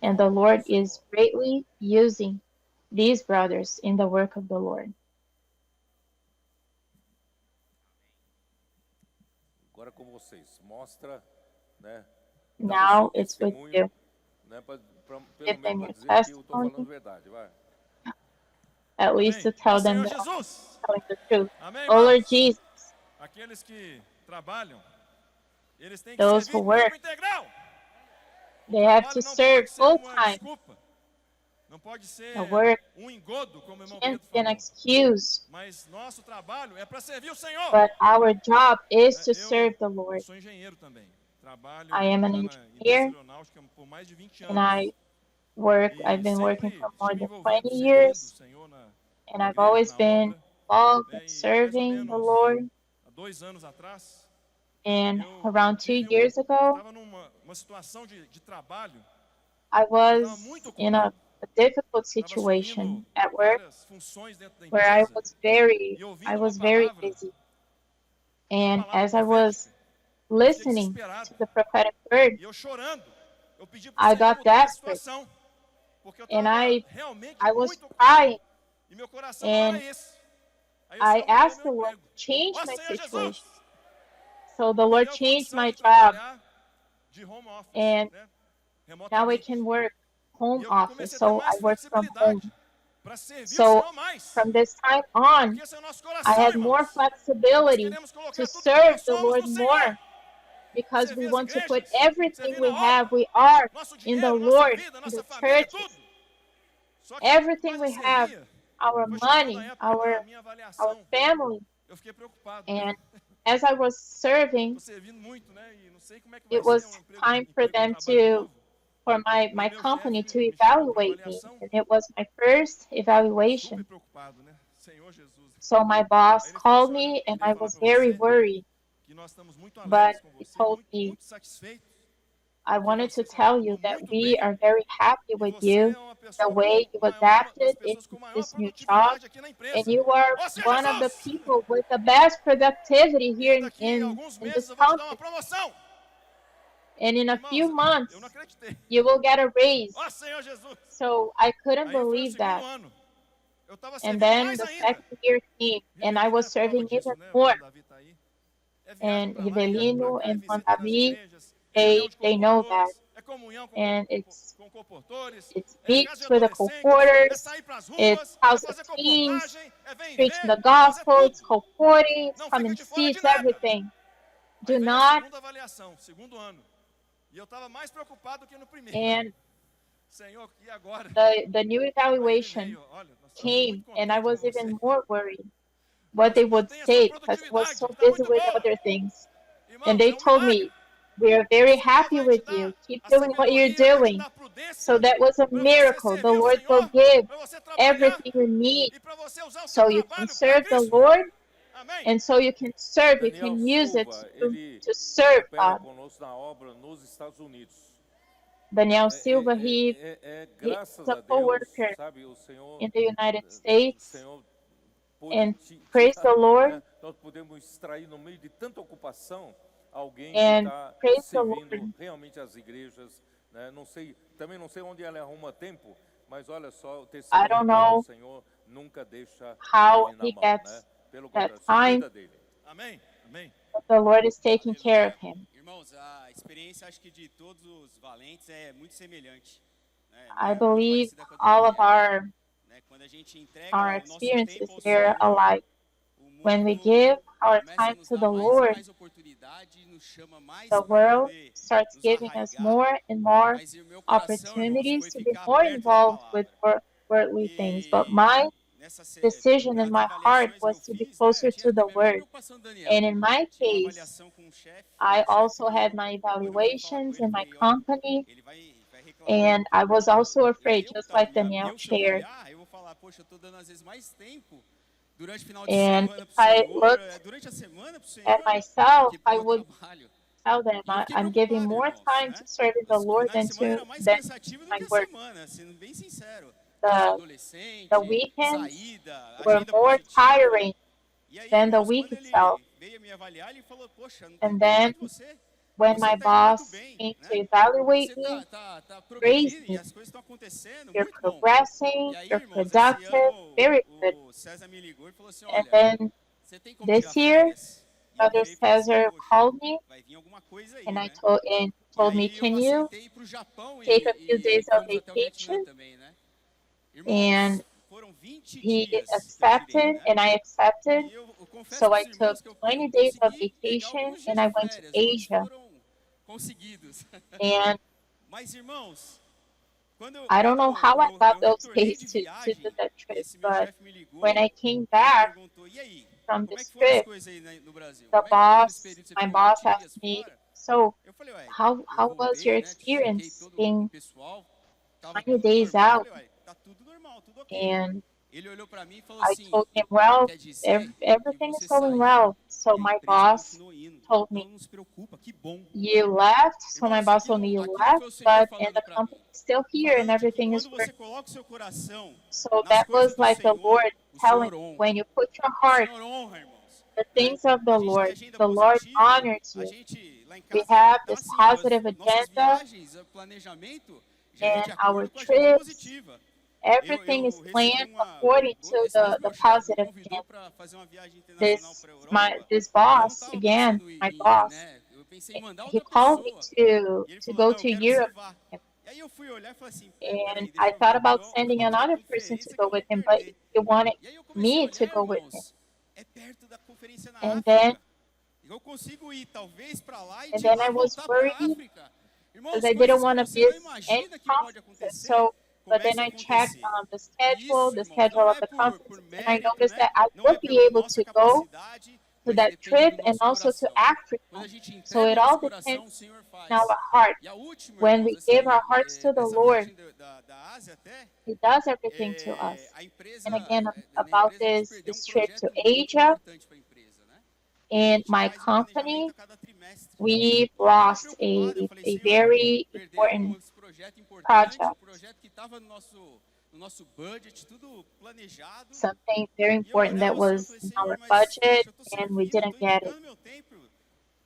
Dá And uma the glória ao Lord is Senhor. greatly using these brothers in the work of the Lord. Agora com vocês. Mostra, né? Dá o Now seu it's with testemunho, you. né? Pelo Give them menos your para dizer que eu estou testimony, falando verdade. Vai. at least to Amém. tell Ó them Senhor that I'm Jesus. telling the truth. Amém, Oh Lord irmãos? Jesus, Aqueles que trabalham, eles têm que those servir who em work, tempo integral. O they have trabalho to não serve pode ser full uma time. desculpa. Não pode ser The work engodo, como o irmão can't Pedro be an falou. excuse, Mas nosso trabalho é para servir o Senhor. but our job is to Eu serve the Lord. sou engenheiro também. Trabalho I am an já na engineer, indústria aeronáutica por mais de 20 and anos. I've E been working sempre for more estive than envolvido, 20 servindo o years, Senhor and na I've igreja, always na been obra. involved in E mais ou serving the menos Lord. há 2 anos atrás, And eu around 2 tive years ago, estava numa situação de trabalho, I estava was muito in a ocupado. difficult Estava situation assumindo at work várias funções dentro da where I empresa was e I ouvindo uma was very palavra, busy. uma And palavra as I was profética, eu fiquei listening desesperado. to the prophetic word, E eu chorando, eu pedi para o I Senhor got mudar minha desperate, situação, porque eu and estava realmente I was muito ocupado. crying, E meu coração não era and esse. Aí o I Senhor mudou asked meu the Lord emprego. to change Ó my Senhor situation. Jesus, So the me Lord deu a changed condição my de job, trabalhar de home office, and né? now I Remotamente. can work E home eu office. comecei a ter So I mais work from home. flexibilidade para servir o So Senhor mais. from this time on, Porque esse é o nosso I coração, had more irmãos. Nós flexibility queremos to colocar tudo que serve nós the somos Lord no Senhor. more because we Servir as want to put igrejas, everything servir we na have, obra, we are nosso in the dinheiro, nossa Lord, vida, in nossa the família, churches. tudo. Só que Everything quando we eu have, servia, our foi chegando money, a época da minha our avaliação. family. Eu fiquei preocupado. And as I was serving, Estou servindo muito, né? E não sei como é que vai it ser was um time for them trabalho novo. for my Meu company chefe to me chamou para evaluate me. avaliação. And it was my first Super evaluation. preocupado, né? Senhor Jesus. So my Aí boss ele falou called assim, olha, me and queria I falar was para very você worried. que nós estamos muito But alegres com he você, told me, muito satisfeitos. I Porque wanted to você se tell adaptou you that muito we bem. are very happy E with você you, é uma the pessoa way you uma das adapted in pessoas com maior this new job, produtividade aqui na and empresa. you are Ó Senhor one of the Jesus! people with the best productivity E here daqui a alguns in meses this eu vou te dar uma company. promoção. And in a Irmãos, few eu não months, acreditei. you will get a raise. Ó Senhor Jesus! So I couldn't Aí foi o believe segundo that. ano. Eu estava And servindo then mais the ainda. second year came, and I Rivelino was é prova serving disso, even né? O more. irmão Davi tá aí. É viagem And para lá, viagem para Rivelino cá, é and Juan visita nas Davi, igrejas, é reunião de they know that. comportores, é comunhão And com comportores, it's é casa de meets with the adolescentes, é co-porters, sair para as it's ruas, é house of fazer teens, comportagem, é vem preaching ver, the é fazer gospel, it's tudo. co-porting, it's Não come fica and de see, fora de it's nada. everything. Aí Do veio a not, segunda avaliação, segundo ano. E eu estava mais preocupado do que no primeiro. and Senhor, e agora? the new Aí ele evaluation veio, olha, nós estamos came, muito and I contentes com was você. even more worried what they would Mantém essa say because I was produtividade, so que está busy muito with boa. other things. And Irmãos, they é um told milagre. me, we are very O Senhor happy vai te with dar you. Keep a doing what you're sabedoria, vai te doing. dar a prudência So that was a para você miracle. The servir o Lord will Senhor, give para você trabalhar everything you need e para você usar o seu so you can trabalho para serve the Cristo. Lord, Amém? and so you can serve, you Daniel can use it Silva, ele to serve coopera God. conosco na obra nos Estados Unidos. Daniel Silva, he's Graças a a Deus, co-worker sabe, o Senhor, in the United o States, Senhor and pôde praise the Lord, né, nós podemos extrair no meio de tanta ocupação alguém que and está praise the servindo Lord. realmente as igrejas, né? Não sei, também não sei onde ela arruma tempo, mas olha só, o I testemunho don't dele, know o Senhor nunca deixa how ele na he mão, gets né? Pelo that contrário, só time, cuida dele. Amém? Amém. but the Lord is taking care of him. Irmãos, a experiência, acho que de todos os valentes é muito semelhante. Né? I Muito believe parecida com a do all of Daniel, né? Quando a gente entrega our o nosso experiences tempo ao here Senhor, alike. o When we mundo give our começa a time nos to dar the mais e Lord, mais oportunidade, nos chama mais the para world poder starts nos giving us arraigar. more and more Mas o meu coração, irmãos, opportunities foi to be ficar more perto da involved with palavra. worldly things. But E my nessa decision in nas my heart avaliações que eu was to be fiz, né, closer eu tinha to até the a mesma Word. preocupação do Daniel. And in my Tinha uma case, avaliação com o chefe, I o chefe also had meu, my quando eu fui falar com evaluations ele, in eu my falei, olha, company, ele vai reclamar and I was also afraid, eu just tá like Daniel eu shared. trabalhar, eu vou falar, poxa, eu tô dando às vezes mais tempo durante o final de And semana if pro I Senhor, looked durante a semana pro at Senhor, do myself, que I pelo would trabalho. tell them E eu fiquei I'm giving preocupado, more irmãos, time né? to serving the Os Lord finais de semana era mais than cansativo do my que a work. semana, sendo bem sincero. Casa de The adolescente, weekends saída, were agenda more positiva. tiring E aí, than the irmãos, week quando ele itself. veio me avaliar, ele falou, poxa, não tem And como falar then de você. when Você my está indo muito boss bem, came to né? evaluate Você me, tá praised progredindo e me. as coisas estão acontecendo, You're muito bom. progressing, E aí, you're irmãos, esse productive, ano very good. o César me ligou e falou assim, And olha, then você tem como tirar this year, férias? E eu Brother virei e falei assim, Cesar poxa, called me vai vir alguma coisa aí, and né? he E told me, aí eu can you aceitei ir pro Japão take a few e days of fomos até o Vietnã vacation? também, né? And Irmãos, foram 20 he dias que eu accepted tirei, né? and I accepted. E eu confesso So para I os took irmãos que eu 20 days of consegui pegar vacation alguns dias and I de went to férias, muitos Asia. foram conseguidos. And Mas, irmãos, quando I don't know how I got eu those retornei days de to viagem, do that trip, esse meu but chefe me ligou when I came e back perguntou, e aí, from como é this que foram as trip, coisas aí no Brasil? the Como é que foi nesse boss, período que você my ficou boss 20 dias asked me, fora? so Eu falei, ué, how eu was your voltei, né, chequei experience todo o being pessoal, tava 20 tudo days normal. Eu out? falei, ué, tá tudo normal, tudo ok. And Ele olhou para mim e falou I assim, told him, well, quer dizer que everything is você going saiu well. So e a my empresa boss continuou indo. told Então me, não se preocupa, que bom. you left. So my Irmãos, boss told me, you aquilo left, foi o Senhor but and falando the para company mim. is still here and Falando de que everything is quando você working. coloca o seu coração So nas that coisas was do like the Senhor, Lord o telling Senhor me, honra. when you put your O heart Senhor honra, irmãos. the Né? things of the A gente tem Lord, agenda the Lord positiva, honors a you. gente lá em We casa have tá this assim, positive nossas agenda viagens, o planejamento já é and de our acordo com a agenda trips. positiva. Everything is Eu recebi planned according to esse mês the meu chefe me positive convidou agenda. para fazer uma viagem internacional para a Europa. This E eu não boss, estava again, pensando my boss, né? Eu pensei em mandar he outra called me pessoa. E ele to falou, go não, eu to quero que você Europe vá. with him. E aí eu fui olhar e falei assim, pô, And peraí, I deixa eu ver thought o about quão, sending qual que é a another person to conferência que go eu vou with him, but perder. he wanted E aí eu comecei a me to olhar, go with him. irmãos, é perto da conferência na And then África. Eu consigo ir talvez para lá e and de then lá I was voltar para a worried África. because Irmãos, I didn't coisas que want to você não miss any imagina que pode conferences. acontecer, So, but then começa a I checked acontecer. E the isso, irmãos, schedule não of é the por conferences, and I mérito, noticed né? that I Não é would be pela able nossa to go capacidade, to mas that depende trip do and nosso also to coração. Quando Africa. a gente So entrega it o all nosso coração, o depends Senhor on our faz. heart. E a última, When irmãos, we give our assim, hearts to the dessa Lord, viagem da Ásia até, He does everything to us. a empresa, And again, na minha about empresa, a gente perdeu um this trip to projeto muito Asia, importante para a empresa, né? E a in gente my faz o planejamento company, a cada trimestre. we've E eu estava lost preocupado, eu falei, a Senhor, very important perdemos esse projeto importante, um project, projeto que estava no nosso budget, tudo planejado. something very E eu important olhava that ao Senhor e was falei, in Senhor, our mas, budget, poxa, eu estou and we servindo, didn't estou get it. entregando meu tempo.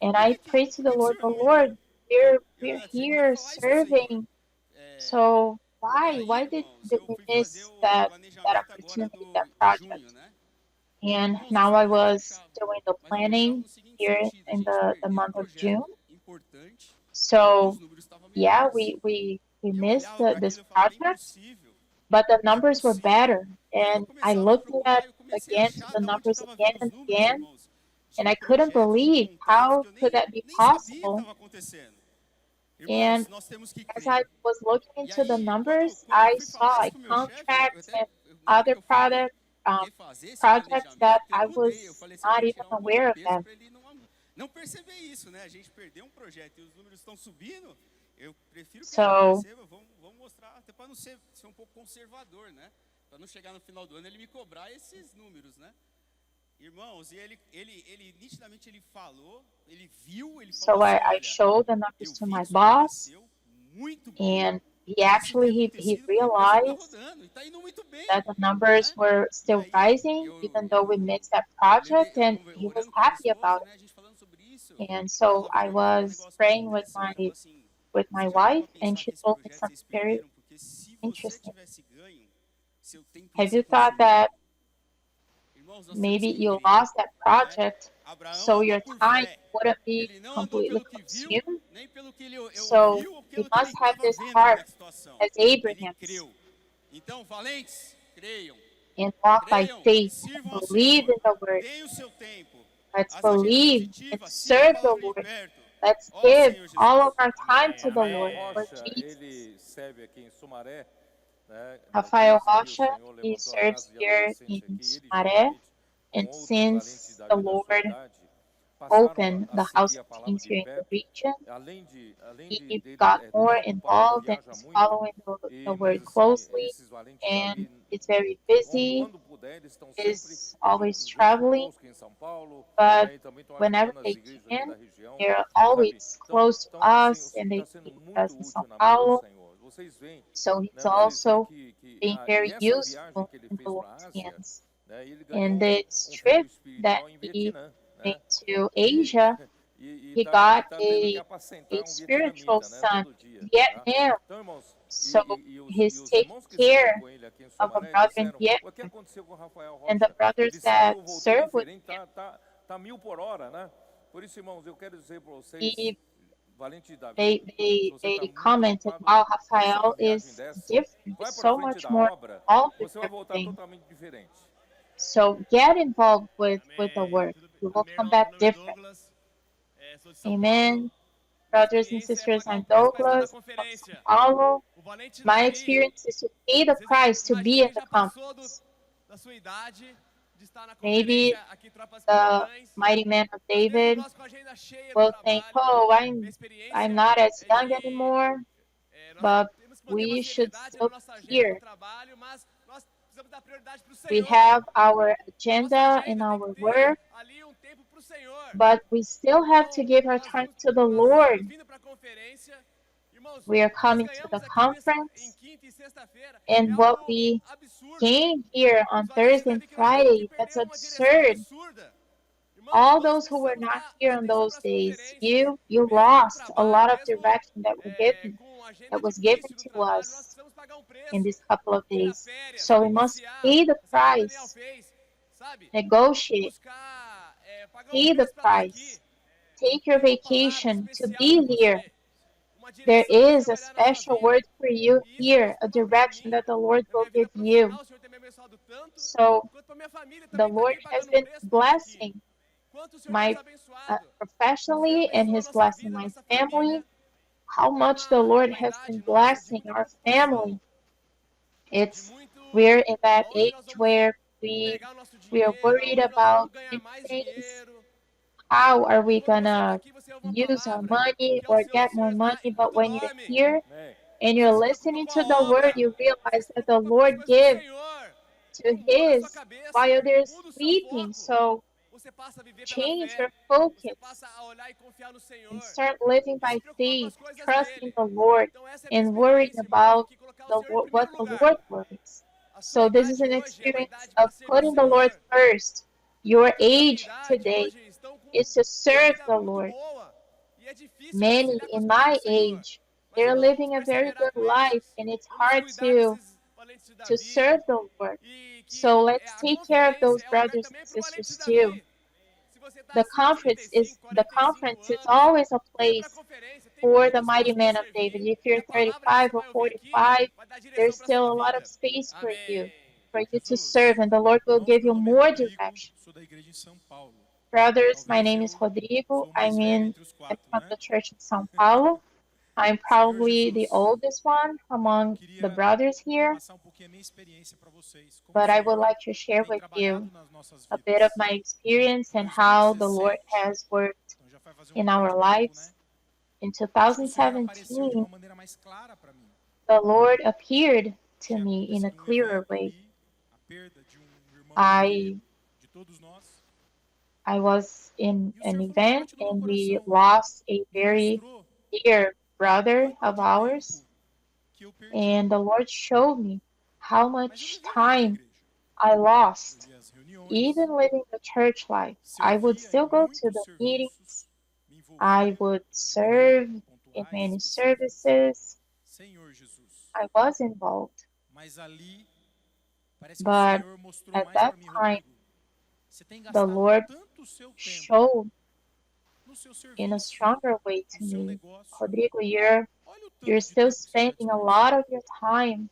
And I prayed to the Por que o Lord, Senhor the não me deu? Lord, we're Eu cheguei a here falar isso pro Senhor. serving. So E why aí, did irmãos, eu we fui fazer miss o that planejamento agora opportunity, that de junho, project? né? And Irmãos, now I a gente was fechava. doing the Mas eu fechava planning no seguinte here sentido, a in gente the perdeu um month of June. projeto importante e So os números estavam yeah, melhores. we E eu missed olhava para this aquilo e falava, é project, impossível, but the é numbers were impossível. better. E aí eu And I começava a looked procurar, at eu comecei a again to achar the de onde numbers estava again vindo os and números, again, irmãos. and Tinha I couldn't projetos e believe contratos how que eu could that be nem sabia que possible. estava acontecendo. And Irmãos, nós temos que as crer. I was looking E into the aí, quando, numbers, quando eu I fui falar saw isso a pro meu chefe, contracts and na hora que other eu fui um, refazer esse projects that planejamento, eu I mudei. Eu was falei assim, eu not vou even tirar um pouco o aware of peso them. para ele não perceber isso, né? A gente perdeu um projeto e os números estão subindo. Eu prefiro que ele não So perceba. Vamos mostrar, até para não ser um pouco conservador, né? Para não chegar no final do ano ele me cobrar esses números, né? Irmãos, e ele nitidamente ele falou, ele viu, ele falou so assim, I olha, showed the eu numbers to vi my que isso boss, aconteceu, muito bom. and he Isso tem actually he acontecido porque a empresa está realized rodando e está indo muito bem, that the numbers né? were E still aí rising, even though we missed that levei, project, and he was orando com a minha happy esposa, about né? A gente falando sobre isso, it. And e so ela I virou e me falou um was negócio muito praying interessante. Ela falou assim, with my você já parou wife, para and pensar she que esse told me projeto something vocês very perderam? Porque se você interesting. tivesse ganho, seu tempo ia Have ser you thought consumido. that Irmãos, nós temos maybe que you crer, lost that né? project, Abraão so andou your por time fé. wouldn't be Ele não andou completely pelo que viu, consumed? nem pelo que ele So ouviu, ou we pelo que ele must have estava this vendo ali heart na situação. as Ele Abraham's creu. Então, valentes, creiam. and walk by Creiam e faith sirvam and ao believe Senhor. in the word. Deem o seu tempo. Let's As agendas believe and positivas, siga a serve the palavra de Lord. perto. Let's Ó give Senhor all of Jesus. our time to the Rafael Lord for Rocha, Jesus. ele serve aqui em Sumaré, né? Rafael Desde que o Rocha, Senhor he levantou a serves casa de here adolescentes in aqui, ele Sumaré, juntamente com and outros valentes since the da sua Lord idade, passaram opened a the house seguir a of palavra teens de here in the perto. region, Além de he dele got é more tão ocupado, ele involved and viaja is muito, following the mas word assim, closely, esses valentes and ali, is very como busy, quando puder, eles estão sempre is always junto traveling, conosco em São Paulo, but né, e também estão whenever ajudando as they igrejas aqui can, da região, they're sabe? always close to Então assim, o us, senhor and está they sendo visit muito us in São útil na mão do Paulo. Senhor. Vocês veem, So he's né, also being e very essa viagem useful que ele in the fez para a Lord's Ásia, hands. né, ele And ganhou this filho trip that espiritual em he Vietnã, made né? to E, Asia, he got tá tendo que a apacentar um spiritual vietnamita, né, son todo dia, in tá? Vietnam. Então, irmãos, So e he's os taking irmãos que servem care com ele aqui em of a Sumaré brother in disseram, o que Vietnam. aconteceu com o Rafael And the Rocha? brothers Ele that saiu, voltou serve with diferente, tá 1000 por hora, né? Por isso, irmãos, eu quero dizer para vocês, he, Valente Davi, se você está they muito commented, ocupado, wow, faça uma Rafael viagem is dessa, different, vai he's para so frente much da more obra, involved with você vai voltar everything. totalmente diferente. So get involved with the Amém. work. Tudo bem. You will Amém, come irmãos. Meu back nome é different. Douglas. Sou de São Amen. Paulo. Minha Brothers and experiência é sisters, pagar I'm o preço para estar na Douglas from São conferência. Paulo. O valente My Davi, experience is to pay the às vezes, price to imagina be in que the já passou conference. da sua idade de estar na Maybe conferência aqui em Tropas the Capitães. mighty man of Às vezes David nós com a agenda cheia no will think, trabalho. oh, Minha I'm experiência not as é young de anymore, nós but temos que manter uma we should seriedade na still nossa be agenda no here. trabalho, mas nós precisamos dar prioridade para o We Senhor. have our Nossa agenda and agenda tem que our ter work, ali um tempo para o Senhor. but we still have to Então, give our time to the nós estamos Lord. vindo para a conferência. Irmãos, We are o que nós coming to the ganhamos aqui em conference, quinta e sexta-feira é and what algo we absurdo. gain here on Os valentes de Thursday and Davi que nós temos que Friday, that's perder uma direção absurd. absurda. Irmãos, All nós those who were precisamos not dar here on atenção those para as days, conferências. you Mesmo no lost a trabalho, lot of mesmo direction com agenda that was given difícil no to trabalho, nós us precisamos pagar um in preço. these couple of Tirar days. férias, So we must negociar, pay the assim como o Daniel price, fez, sabe? negotiate, Buscar, pagar um pay the preço para estar price, aqui. take your Tem uma palavra vacation to especial be para here. você. There is a special word for you here, a direction that the Lord will give you. So the Lord has been blessing my professionally, and He's blessing my family. How much the Lord has been blessing our family. We're in that age where we are worried about many things. How are we gonna use our money or get more money? But when you're here Amém. and you're listening to the word, you realize that the Lord gives to His while they're sleeping. So change your focus and start living by faith, trusting the Lord, and worrying about what the Lord worries. So this is an experience of putting the Lord first. Your age today is to serve the Lord. Many in my age, they're living a very good life, and it's hard to serve the Lord. So let's take care of those brothers and sisters too. The conference is always a place for the mighty man of David. If you're 35 or 45, there's still a lot of space for you to serve, and the Lord will Irmãos, give meu you nome é more Rodrigo, direction. sou da igreja em São Paulo. Brothers, my Talvez name eu is Rodrigo. sou o mais velho entre os I'm quatro, from né? the church in São Paulo. I'm Senhor probably the Jesus, oldest one among the queria brothers here, passar um pouquinho a minha experiência para vocês, como o but I would Senhor like to share tem with you trabalhado nas nossas a bit of vidas. my experience Em and how the Lord 2017, has worked então já vai fazer um in pouquinho our de tempo, né? lives. In Acho que o Senhor apareceu de 2017, uma maneira mais clara para mim. the Lord appeared to Tinha me in a acontecido um clearer evento way. ali, a perda de um irmão muito I querido de todos nós. I was in E o an Senhor falou event forte no meu and we coração. lost a Me very mostrou dear brother quanto of de ours, tempo que eu perdi. and the Lord showed me how Mas eu much vivia a vida da time igreja. I Eu lost. ia às reuniões, Even living the church life, I would servia em still go to muitos the serviços, meetings. me I envolvia would de maneira serve in pontuais, many específicas. services. Senhor Jesus. I was involved. Mas ali, parece que o But Senhor mostrou at mais that para mim, time, Rodrigo. Você tem the gastado Lord tanto o seu tempo showed no seu in a serviço, stronger way to no seu me, negócio. Rodrigo, Olha o you're tanto de still tempo que você está spending a lot desperdiçando. of your time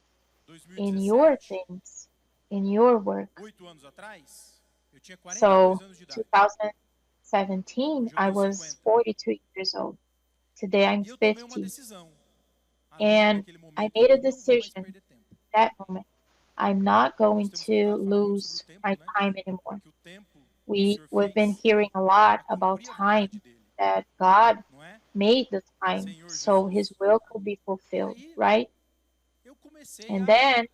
in your 2017, things, in your work. 8 anos atrás, eu tinha 42 So anos de idade. 2017, Hoje eu I tenho was 50. 42 years old. Today I'm E eu tomei uma 50. decisão. Ali, And naquele I momento, made a eu não vou mais decision perder tempo. that moment. I'm not going Nós temos to escutado falar muito lose sobre o my tempo, né? time anymore. Que o tempo que o Senhor We've been fez hearing a lot para about cumprir a time, vontade dele, that God não é? made the time Senhor so His Jesus. will could be E fulfilled, aí, right? eu comecei And a then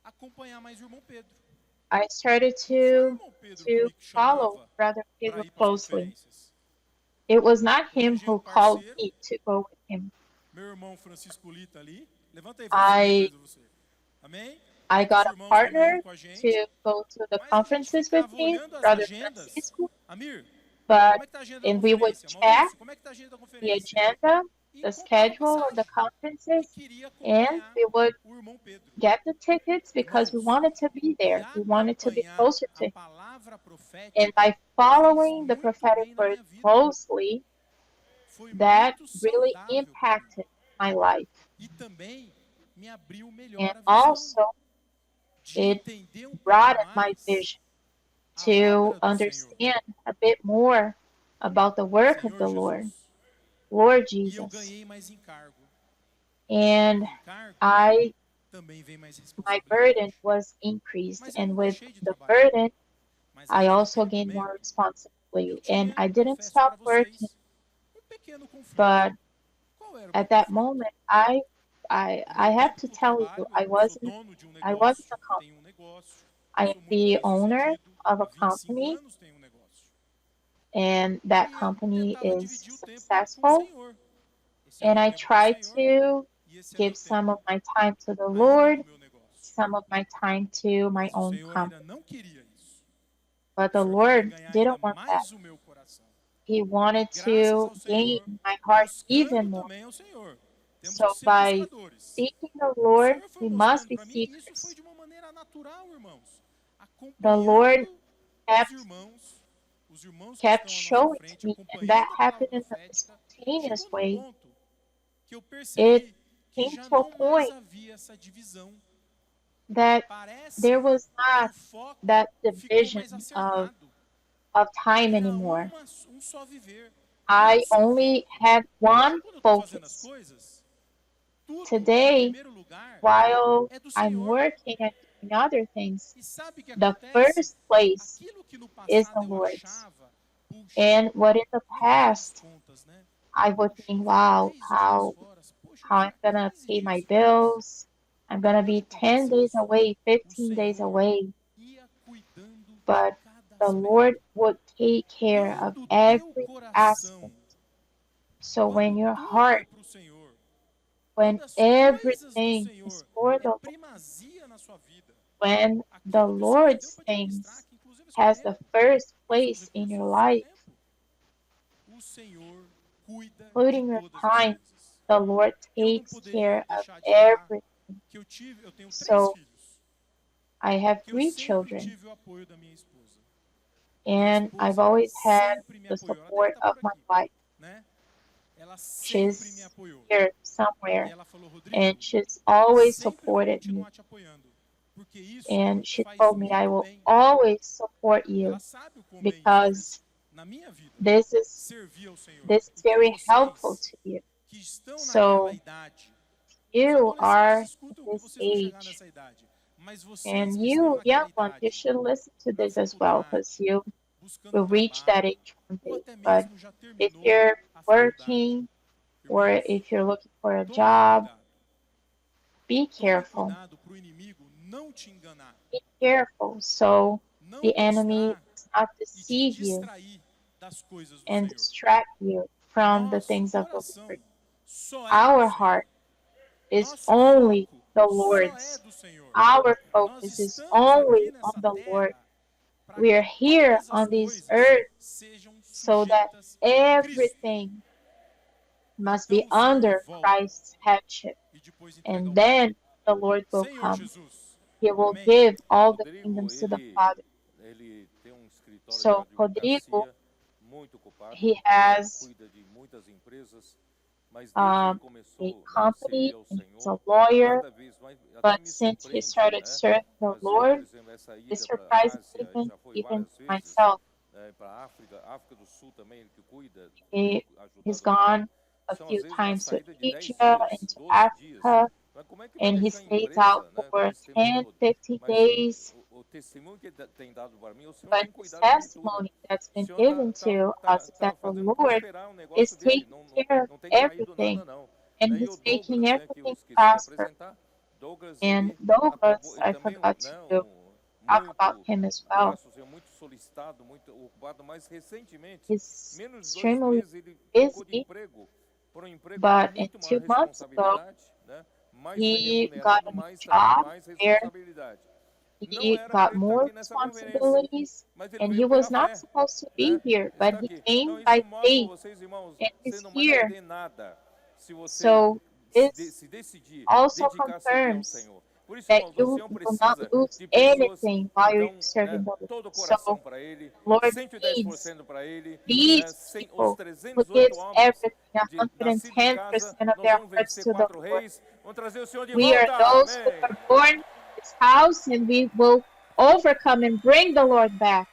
acompanhar mais o irmão Pedro. I started Não foi o to irmão Pedro que me follow chamava Brother para Pedro ir para as closely. conferências. It was not Eu him arranjei who um called parceiro, me to go with him. meu irmão Francisco Lita ali. Levanta aí, Francisco, I atrás de você. Amém? I Outros got a irmãos também indo partner com a gente. to go to the Mas a gente conferences with ficava me, olhando as Brother agendas. Francisco, Amir, but como é que tá a agenda da and we would conferência? check Maurício, como é que tá a agenda da the conferência? agenda, E the comprava schedule of the passagem. E conferences, queria and acompanhar we would o irmão Pedro. get the tickets because we Irmãos, wanted to be e there. We wanted to be acompanhar closer a to him. palavra And profética by fez following the muito prophetic bem na word minha vida. closely, Foi that muito really saudável para mim. impacted my life. E também me abriu And melhor a visão also, de it entender um pouco broadened my mais vision a to obra do Senhor. understand a bit more about the work of Senhor the Lord, Jesus. Lord E eu Jesus. ganhei mais encargo. And O encargo I, também vem mais my burden responsabilidade. was increased, Mas eu and não with deixei de the trabalhar. burden, Mas I ali also naquele gained more momento, eu responsibility. And tinha, I didn't confesso stop para working, vocês, um pequeno conflito. but Qual era o meu at that conflito? moment, No I meu have tempo to com o tell you, trabalho, I eu sou wasn't dono de um I wasn't negócio, a company. tenho um negócio, I am sou muito the bem owner sucedido, of a há 25 company, anos tenho um negócio. and that E eu company tentava is dividir o tempo com o successful. Senhor. Esse é o And meu I tempo com o try Senhor to e esse é give meu some tempo of my time to the ainda Lord, do meu negócio. some of my time to my Mas o own Senhor ainda company. não queria isso. But O the Senhor queria Lord ganhar ainda didn't want that. mais o meu coração. He wanted Graças to ao gain Senhor, my heart even buscando more. também ao Senhor. Temos que So ser by buscadores. seeking the O Lord, Senhor foi we must mostrando be para mim, e isso foi seekers. de uma maneira natural, irmãos. The Lord Acompanhando kept os irmãos que kept estão à nossa showing to frente, me, and that acompanhando a palavra happened in a profética, spontaneous chegou num way. ponto que eu percebi que came já to a não mais point havia essa divisão. that Parece there was que o not foco that ficou division mais acertado. of time Era anymore. um só viver. I Um só only foco. had one Quando eu estou fazendo as focus. coisas, tudo, em Today, primeiro lugar, while é do I'm Senhor. working and doing other things, E sabe o que the acontece? first place Aquilo que no is the passado eu Lord's. achava, puxa, And what in the como é que estão as past, contas, né? I would Puxa, think, eu wow, fiquei 10 dias fora. Poxa, how I'm ficar gonna 15 pay my dias fora. bills. I'm gonna Sabe be o que 10 days aconteceu? away, O 15 days Senhor away, ia cuidando de but cada the aspecto. Lord would take care of Quando o teu every coração, aspect. So quando when your tudo heart, é para o Senhor, when quando as coisas do everything Senhor is for é the Lord, primazia na sua vida, when the aquilo que o Senhor deu Lord's para te ministrar, things que inclusive é seu has the tempo, first quais são os place in recursos? your O seu life, tempo. O Senhor cuida de including your todas as time, coisas. the Lord Eu não takes poderia care of deixar de falar everything. que eu tenho 3 So filhos, I have que eu 3 sempre children, tive o apoio da minha esposa. and I've always had Sempre me the apoiou. Ela deve support estar of por my aqui, wife. né? Ela sempre me She's apoiou. here E somewhere, ela falou, and Rodrigo, she's always sempre vou supported me. continuar te apoiando, porque isso And she faz told me, I muito will bem. always support you Ela sabe o quão bem isso because fez na minha vida, this is servir ao Senhor. this is Então very helpful vocês to you. que estão naquela So idade, os you are adolescentes escutam que this vocês vão chegar age, nessa idade, mas vocês and que estão you naquela young ones, you idade, should listen to na this as well, faculdade, because you buscando will reach that trabalho, age one ou day. até But mesmo já if terminou you're a faculdade, working or irmãos, if you're looking for a tome job, cuidado. be Tome careful. cuidado para o inimigo não te enganar, Be careful so não the enemy mostrar does not e te deceive you distrair das coisas do and Senhor. distract you from the Nosso things of the coração Lord. só é Our do Senhor. heart is Nosso only foco the só é Lord's. do Senhor. Our Nós focus is estamos aqui only on nessa the Lord. terra para We are que here todas as on this coisas earth sejam so that sujeitas a Cristo. everything must be Então o Senhor under volta Christ's headship. e depois entrega And ao then the Lord will Senhor come. Jesus. He will Amém. give all the Rodrigo, kingdoms to the Father. ele tem um escritório So, de advocacia Rodrigo, muito ocupado, he has cuida de muitas empresas, mas desde que a ele começou a company servir ao and he's a Senhor, lawyer, cada vez mais, até but me since he surpreende, started né? serving the Às vezes, por Lord, exemplo, essa it ida para a surprises Ásia, even, já foi even várias vezes, myself. para a África do Sul também, ele que cuida, He, tem he's ajudado muito. gone a São, às few vezes, uma times to saída de 10 Asia dias, and to 12 dias. Africa, Mas como é que vai and he deixar a stays out empresa, né, for esse tempo 10, todo? 50 Mas days. o testemunho que ele tem dado para mim, o Senhor But tem the cuidado de tudo. testimony that's O been Senhor given to us is that the fazendo Lord prosperar o is negócio dele, taking care of não tem caído everything, nada não. and Né? E he's o making Douglas, né, que eu everything esqueci de prosper. apresentar, Douglas, And ele Douglas, ele I também forgot né, to talk about muito, him as well. graças ao Senhor, muito solicitado, muito ocupado, mas recentemente, He's menos de 2 extremely meses, ele trocou de busy, emprego para um emprego but com in muito maior 2 months ago, responsabilidade, né? Mais bem he got remunerado, a new mas também job mais where responsabilidade. Não he era got para ele estar more aqui nessa conferência, responsibilities, mas ele and veio he was pela not fé, supposed to né? be here, Está but he aqui. came Então isso by mostra para faith, vocês, irmãos, and você he's não vai here. perder nada se você So this se decidir also dedicar a servir ao confirms Senhor. Por isso, that irmãos, o you Senhor will not precisa lose de pessoas anything que while you're dão, serving the Lord. todo o So coração para Ele, Lord 110% needs para Ele. these Sem os people who 308 gives homens everything, nascidos em casa, 110% of nós their vamos hearts vencer to the 4 Lord. reis, vamos trazer o Senhor de We are volta. those who Amém. are born in this house, and we will overcome and bring the Lord back.